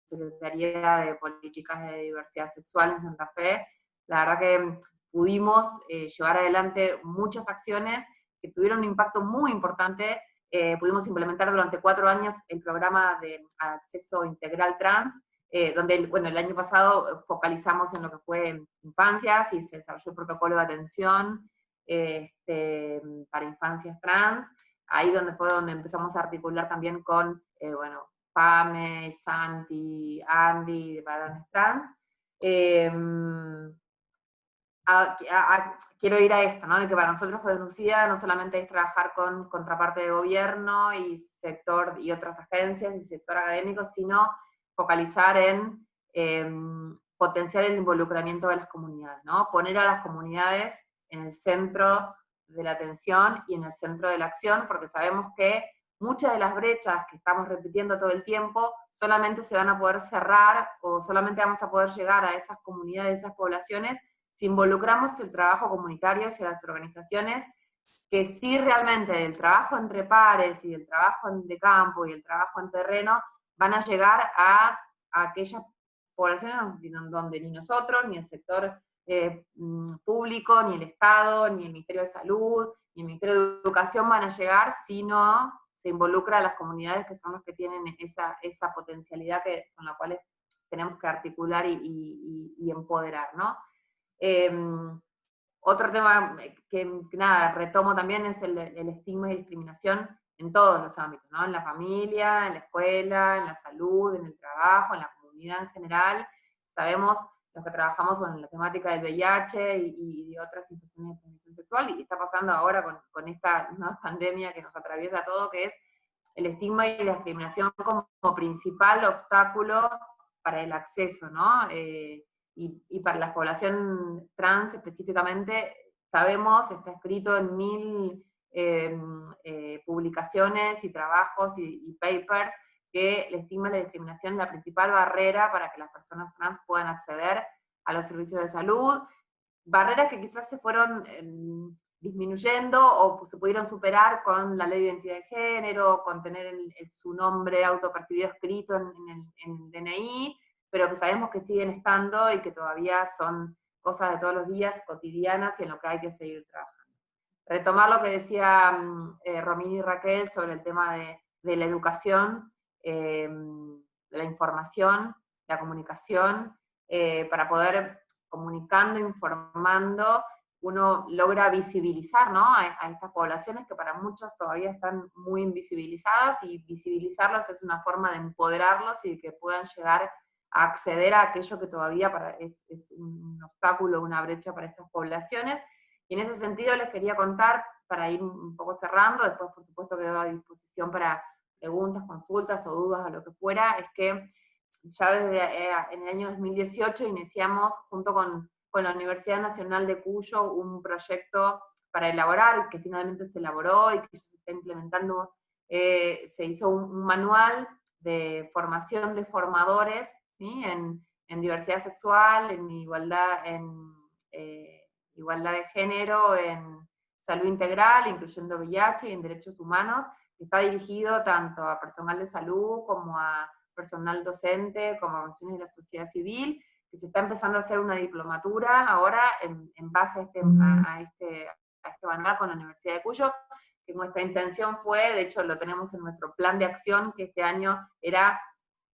Secretaría de Políticas de Diversidad Sexual en Santa Fe, la verdad que pudimos llevar adelante muchas acciones que tuvieron un impacto muy importante. Pudimos implementar durante 4 años el programa de acceso integral trans, donde el año pasado focalizamos en lo que fue infancias y se desarrolló el protocolo de atención para infancias trans. Ahí fue donde empezamos a articular también con, Pame, Santi, Andy, de varones trans. Quiero ir a esto, ¿no? De que para nosotros de NUCIDA no solamente es trabajar con contraparte de gobierno y sector y otras agencias y sector académico, sino focalizar en potenciar el involucramiento de las comunidades, ¿no? Poner a las comunidades en el centro de la atención y en el centro de la acción, porque sabemos que muchas de las brechas que estamos repitiendo todo el tiempo solamente se van a poder cerrar o solamente vamos a poder llegar a esas comunidades, esas poblaciones, si involucramos el trabajo comunitario y las organizaciones, que sí realmente del trabajo entre pares y del trabajo de campo y el trabajo en terreno van a llegar a aquellas poblaciones donde ni nosotros, ni el sector público, ni el Estado, ni el Ministerio de Salud, ni el Ministerio de Educación van a llegar si no se involucra a las comunidades que son los que tienen esa potencialidad con la cual tenemos que articular y empoderar, ¿no? Otro tema que nada, retomo también es el estigma y discriminación en todos los ámbitos, ¿no? En la familia, en la escuela, en la salud, en el trabajo, en la comunidad en general. Sabemos los que trabajamos con la temática del VIH y de otras infecciones de transmisión sexual, y está pasando ahora con esta nueva pandemia que nos atraviesa a todo, que es el estigma y la discriminación como principal obstáculo para el acceso, ¿no? Y para la población trans específicamente, sabemos, está escrito en 1000 publicaciones y trabajos y papers, que el estigma y la discriminación es la principal barrera para que las personas trans puedan acceder a los servicios de salud, barreras que quizás se fueron disminuyendo o se pudieron superar con la ley de identidad de género, con tener su nombre autopercibido escrito en el DNI, pero que sabemos que siguen estando y que todavía son cosas de todos los días, cotidianas, y en lo que hay que seguir trabajando. Retomar lo que decía Romina y Raquel sobre el tema de la educación, de la información, la comunicación, para poder comunicando, informando, uno logra visibilizar, ¿no?, a estas poblaciones que para muchos todavía están muy invisibilizadas, y visibilizarlos es una forma de empoderarlos y de que puedan llegar a acceder a aquello que todavía es un obstáculo, una brecha para estas poblaciones. Y en ese sentido les quería contar, para ir un poco cerrando, después por supuesto quedo a disposición para preguntas, consultas o dudas o lo que fuera, es que ya desde en el año 2018 iniciamos junto con la Universidad Nacional de Cuyo un proyecto para elaborar, que finalmente se elaboró y que ya se está implementando. Se hizo un manual de formación de formadores, ¿sí?, en diversidad sexual, en igualdad de género, en salud integral, incluyendo VIH y en derechos humanos, que está dirigido tanto a personal de salud como a personal docente, como organizaciones de la sociedad civil, que se está empezando a hacer una diplomatura ahora en base a este manual con la Universidad de Cuyo, que nuestra intención fue, de hecho lo tenemos en nuestro plan de acción, que este año era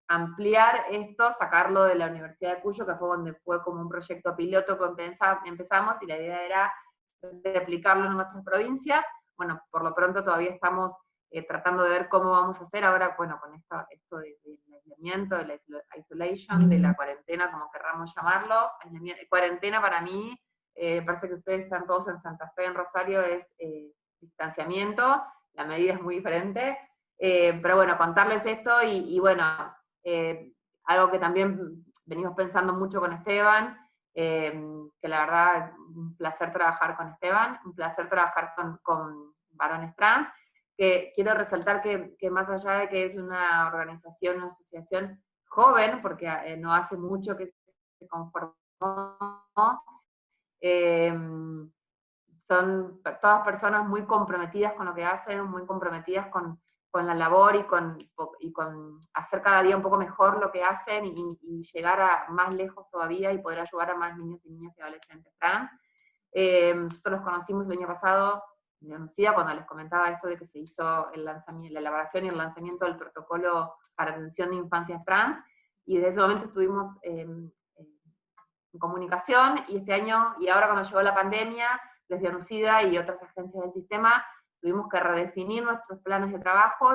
ampliar esto, sacarlo de la Universidad de Cuyo, que fue como un proyecto piloto que empezamos, y la idea era replicarlo en nuestras provincias. Bueno, por lo pronto todavía estamos tratando de ver cómo vamos a hacer ahora, bueno, con esto del aislamiento, de la isolation, de la cuarentena, como querramos llamarlo. Cuarentena para mí, parece que ustedes están todos en Santa Fe, en Rosario, es distanciamiento, la medida es muy diferente. Pero bueno, contarles esto y bueno, algo que también venimos pensando mucho con Esteban, que la verdad, un placer trabajar con Esteban, un placer trabajar con varones trans, que quiero resaltar que más allá de que es una organización, una asociación joven, porque no hace mucho que se conformó, son todas personas muy comprometidas con lo que hacen, muy comprometidas con la labor y con hacer cada día un poco mejor lo que hacen y llegar a más lejos todavía y poder ayudar a más niños y niñas y adolescentes trans. Nosotros los conocimos el año pasado, de Lucía, cuando les comentaba esto de que se hizo la elaboración y el lanzamiento del protocolo para atención de infancias trans, y desde ese momento estuvimos en comunicación, y este año, y ahora cuando llegó la pandemia, desde Anucida y otras agencias del sistema, tuvimos que redefinir nuestros planes de trabajo,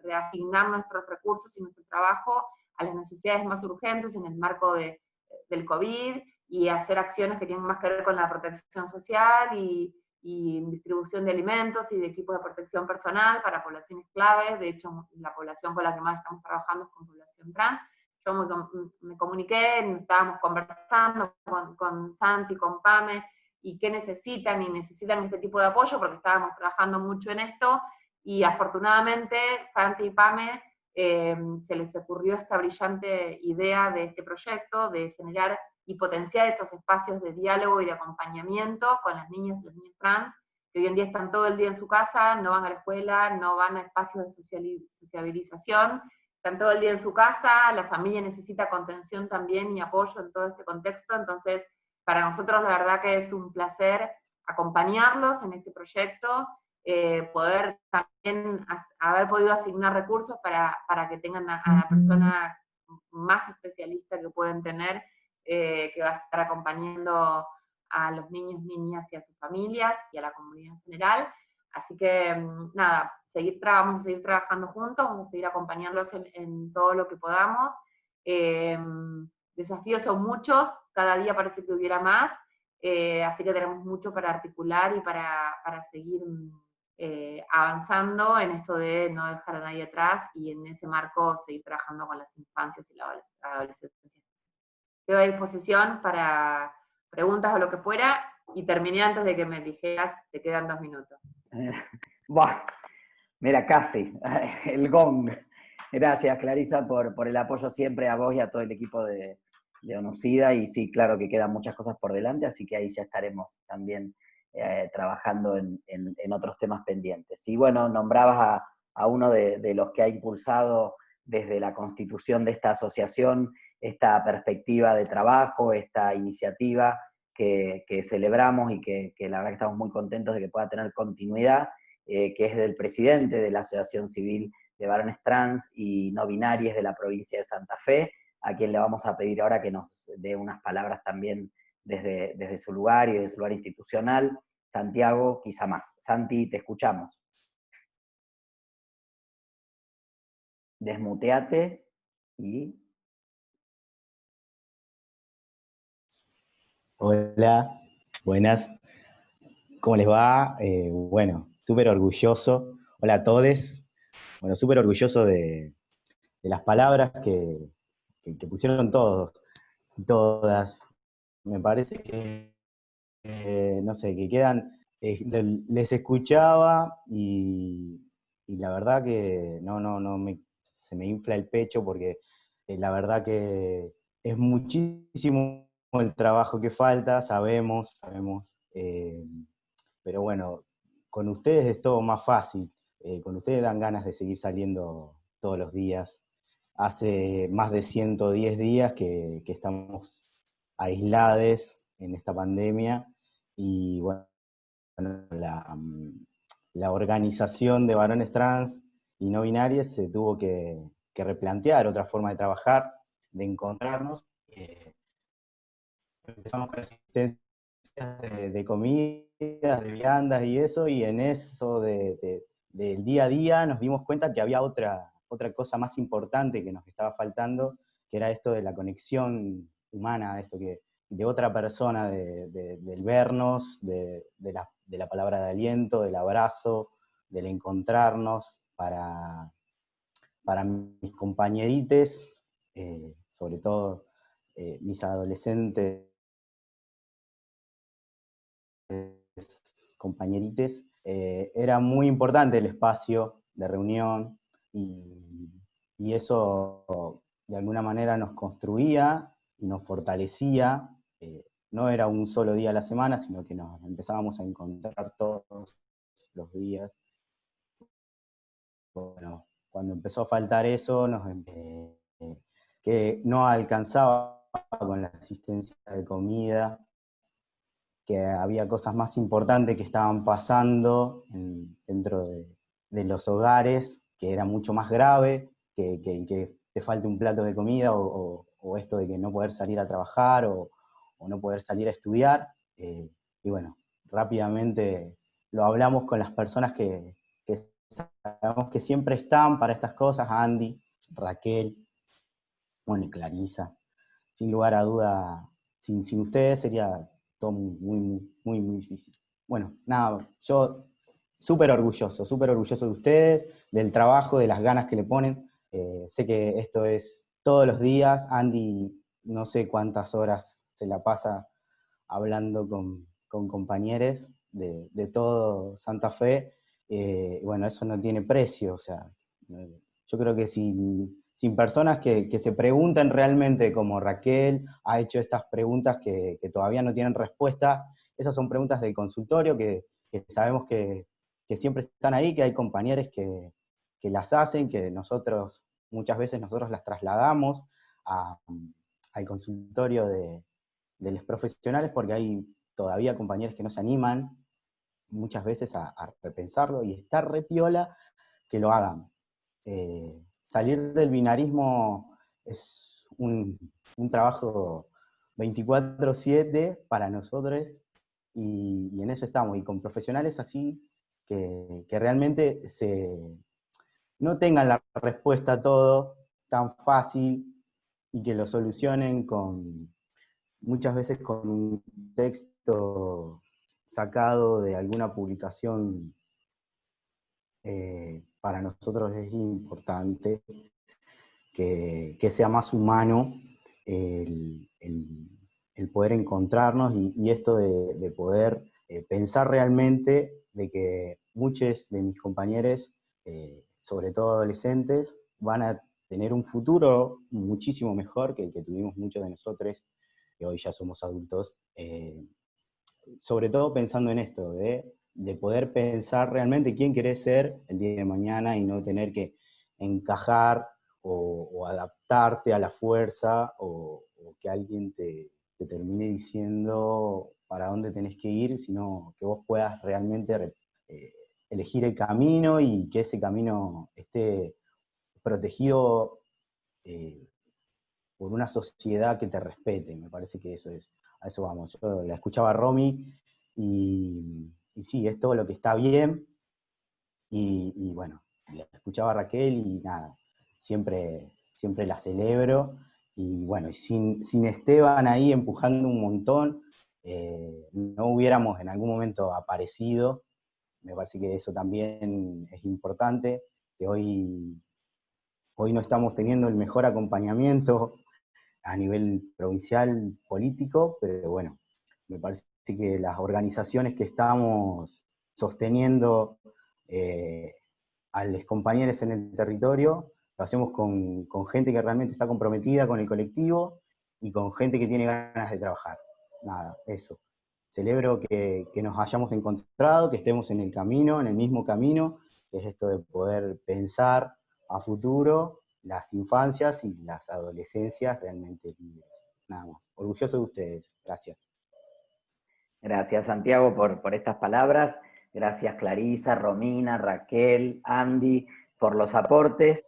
reasignar nuestros recursos y nuestro trabajo a las necesidades más urgentes en el marco del COVID, y hacer acciones que tienen más que ver con la protección social y distribución de alimentos y de equipos de protección personal para poblaciones claves. De hecho, la población con la que más estamos trabajando es con población trans. Yo me comuniqué, estábamos conversando con Santi, con Pame, y qué necesitan, y necesitan este tipo de apoyo, porque estábamos trabajando mucho en esto, y afortunadamente Santi y Pame se les ocurrió esta brillante idea de este proyecto, de generar y potenciar estos espacios de diálogo y de acompañamiento con las niñas y los niños trans, que hoy en día están todo el día en su casa, no van a la escuela, no van a espacios de sociabilización, están todo el día en su casa, la familia necesita contención también y apoyo en todo este contexto. Entonces, para nosotros la verdad que es un placer acompañarlos en este proyecto, poder también haber podido asignar recursos para que tengan a la persona más especialista que pueden tener, que va a estar acompañando a los niños, niñas y a sus familias y a la comunidad en general. Así que nada, vamos a seguir trabajando juntos, vamos a seguir acompañándolos en todo lo que podamos. Desafíos son muchos, cada día parece que hubiera más, así que tenemos mucho para articular y para seguir avanzando en esto de no dejar a nadie atrás, y en ese marco seguir trabajando con las infancias y la adolescencia. Quedo a disposición para preguntas o lo que fuera, y terminé antes de que me dijeras, te quedan 2 minutos. Buah, mira, casi, el gong. Gracias, Clarisa, por el apoyo siempre a vos y a todo el equipo de Onucida, y sí, claro que quedan muchas cosas por delante, así que ahí ya estaremos también trabajando en otros temas pendientes. Y bueno, nombrabas a uno de los que ha impulsado desde la constitución de esta asociación esta perspectiva de trabajo, esta iniciativa que celebramos y que la verdad que estamos muy contentos de que pueda tener continuidad, que es del presidente de la Asociación Civil de Varones Trans y No Binarias de la provincia de Santa Fe, a quien le vamos a pedir ahora que nos dé unas palabras también desde su lugar y desde su lugar institucional. Santiago, quizá más. Santi, te escuchamos. Desmuteate y... Hola, buenas. ¿Cómo les va? Bueno, súper orgulloso. Hola a todos. Bueno, súper orgulloso de las palabras que pusieron todos y todas. Me parece que, no sé, que quedan, les escuchaba y la verdad que se me infla el pecho porque la verdad que es muchísimo el trabajo que falta, sabemos, pero bueno, con ustedes es todo más fácil, con ustedes dan ganas de seguir saliendo todos los días. Hace más de 110 días que estamos aislados en esta pandemia y bueno, la organización de varones trans y no binarios se tuvo que replantear otra forma de trabajar, de encontrarnos. Empezamos con asistencias de comidas, de viandas y eso, y en eso del día a día nos dimos cuenta que había otra cosa más importante que nos estaba faltando, que era esto de la conexión humana, esto de otra persona, del vernos, de la palabra de aliento, del abrazo, del encontrarnos para mis compañerites, sobre todo mis adolescentes, compañerites, era muy importante el espacio de reunión y eso de alguna manera nos construía y nos fortalecía. No era un solo día a la semana, sino que nos empezábamos a encontrar todos los días. Bueno, cuando empezó a faltar eso, que no alcanzaba con la asistencia de comida, que había cosas más importantes que estaban pasando dentro de los hogares, que era mucho más grave, que te falte un plato de comida o esto de que no poder salir a trabajar o no poder salir a estudiar. Y bueno, rápidamente lo hablamos con las personas que sabemos que siempre están para estas cosas, Andy, Raquel, bueno, y Clarisa. Sin lugar a duda, sin ustedes sería todo muy difícil. Bueno, nada, yo súper orgulloso de ustedes, del trabajo, de las ganas que le ponen. Sé que esto es todos los días. Andy, no sé cuántas horas se la pasa hablando con compañeros de todo Santa Fe. Bueno, eso no tiene precio, o sea, yo creo que sin personas que se pregunten realmente, como Raquel ha hecho estas preguntas que todavía no tienen respuestas, esas son preguntas del consultorio que sabemos que siempre están ahí, que hay compañeros que las hacen, que muchas veces nosotros las trasladamos al consultorio de los profesionales, porque hay todavía compañeros que no se animan muchas veces a repensarlo, y está re piola que lo hagan. Salir del binarismo es un trabajo 24/7 para nosotros, y en eso estamos, y con profesionales así que realmente no tengan la respuesta a todo tan fácil y que lo solucionen muchas veces con un texto sacado de alguna publicación. Para nosotros es importante que sea más humano el poder encontrarnos y esto de poder pensar realmente de que muchos de mis compañeros, sobre todo adolescentes, van a tener un futuro muchísimo mejor que el que tuvimos muchos de nosotros, que hoy ya somos adultos, sobre todo pensando en esto, de poder pensar realmente quién querés ser el día de mañana y no tener que encajar o adaptarte a la fuerza o que alguien te termine diciendo para dónde tenés que ir, sino que vos puedas realmente elegir el camino y que ese camino esté protegido por una sociedad que te respete. Me parece que eso es, a eso vamos. Yo la escuchaba a Romy y sí, es todo lo que está bien. Y bueno, la escuchaba a Raquel y nada, siempre la celebro. Y bueno, y sin Esteban ahí empujando un montón, no hubiéramos en algún momento aparecido. Me parece que eso también es importante, que hoy no estamos teniendo el mejor acompañamiento a nivel provincial político, pero bueno, me parece que las organizaciones que estamos sosteniendo a los compañeros en el territorio, lo hacemos con gente que realmente está comprometida con el colectivo y con gente que tiene ganas de trabajar. Nada, eso. Celebro que nos hayamos encontrado, que estemos en el camino, en el mismo camino, que es esto de poder pensar a futuro las infancias y las adolescencias realmente libres. Nada más. Orgulloso de ustedes. Gracias. Gracias, Santiago, por estas palabras. Gracias, Clarisa, Romina, Raquel, Andy, por los aportes.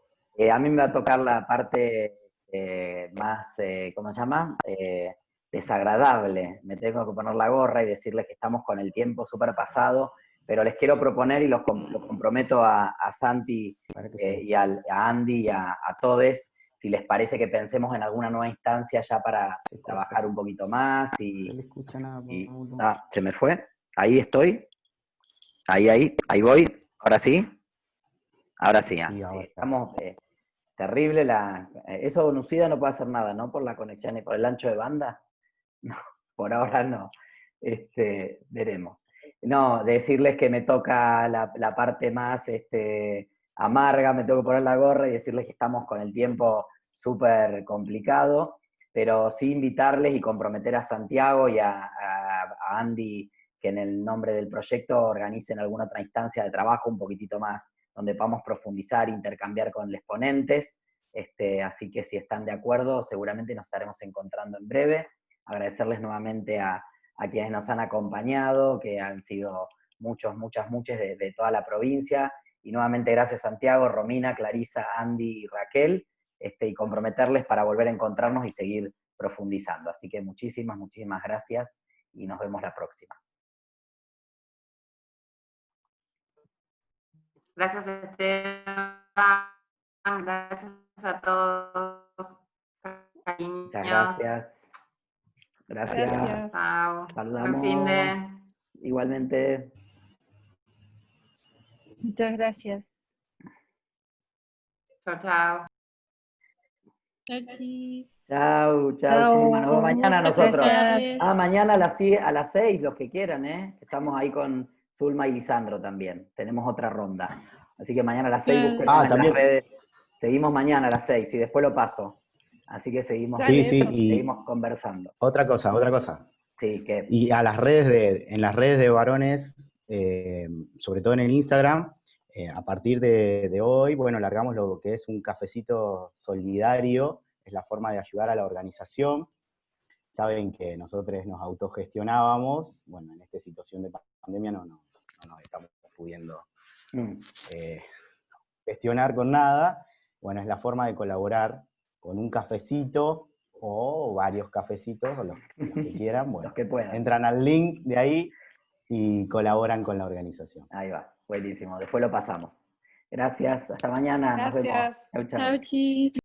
A mí me va a tocar la parte más, ¿cómo se llama? Desagradable. Me tengo que poner la gorra y decirles que estamos con el tiempo súper pasado, pero les quiero proponer y los comprometo a Santi y a Andy y a todos, si les parece que pensemos en alguna nueva instancia ya para trabajar un poquito más. Y, se le escucha nada. Se me fue. Ahí estoy. Ahí voy. Ahora sí. Ahora sí. Sí, ahora. Estamos terrible. Eso Nucida no puede hacer nada, ¿no? Por la conexión y por el ancho de banda. No, por ahora no. Veremos. No, decirles que me toca la parte más amarga, me tengo que poner la gorra y decirles que estamos con el tiempo súper complicado, pero sí invitarles y comprometer a Santiago y a Andy que en el nombre del proyecto organicen alguna otra instancia de trabajo un poquitito más, donde podamos profundizar, intercambiar con los ponentes, así que si están de acuerdo, seguramente nos estaremos encontrando en breve. Agradecerles nuevamente a quienes nos han acompañado, que han sido muchos de toda la provincia, y nuevamente gracias Santiago, Romina, Clarisa, Andy y Raquel, y comprometerles para volver a encontrarnos y seguir profundizando. Así que muchísimas gracias y nos vemos la próxima. Gracias, Esteban. Gracias a todos. Cariños. Muchas gracias. Gracias. Chao. Hablamos. Buen fin de... Igualmente. Muchas gracias. Chao. Chau, Zulma. Nos vemos mañana nosotros. Mañana a las 6, los que quieran, Estamos ahí con Zulma y Lisandro también. Tenemos otra ronda. Así que mañana a las 6 busquen en las redes. Seguimos mañana a las 6 y después lo paso. Así que seguimos, seguimos conversando. Otra cosa. Sí, que... Y a las redes en las redes de varones, sobre todo en el Instagram, a partir de hoy, bueno, largamos lo que es un cafecito solidario, es la forma de ayudar a la organización. Saben que nosotros nos autogestionábamos, bueno, en esta situación de pandemia no nos estamos pudiendo gestionar con nada. Bueno, es la forma de colaborar con un cafecito o varios cafecitos, o los que quieran, bueno, los que puedan. Entran al link de ahí y colaboran con la organización. Ahí va, buenísimo, después lo pasamos. Gracias, hasta mañana. Gracias. Nos vemos. Chau.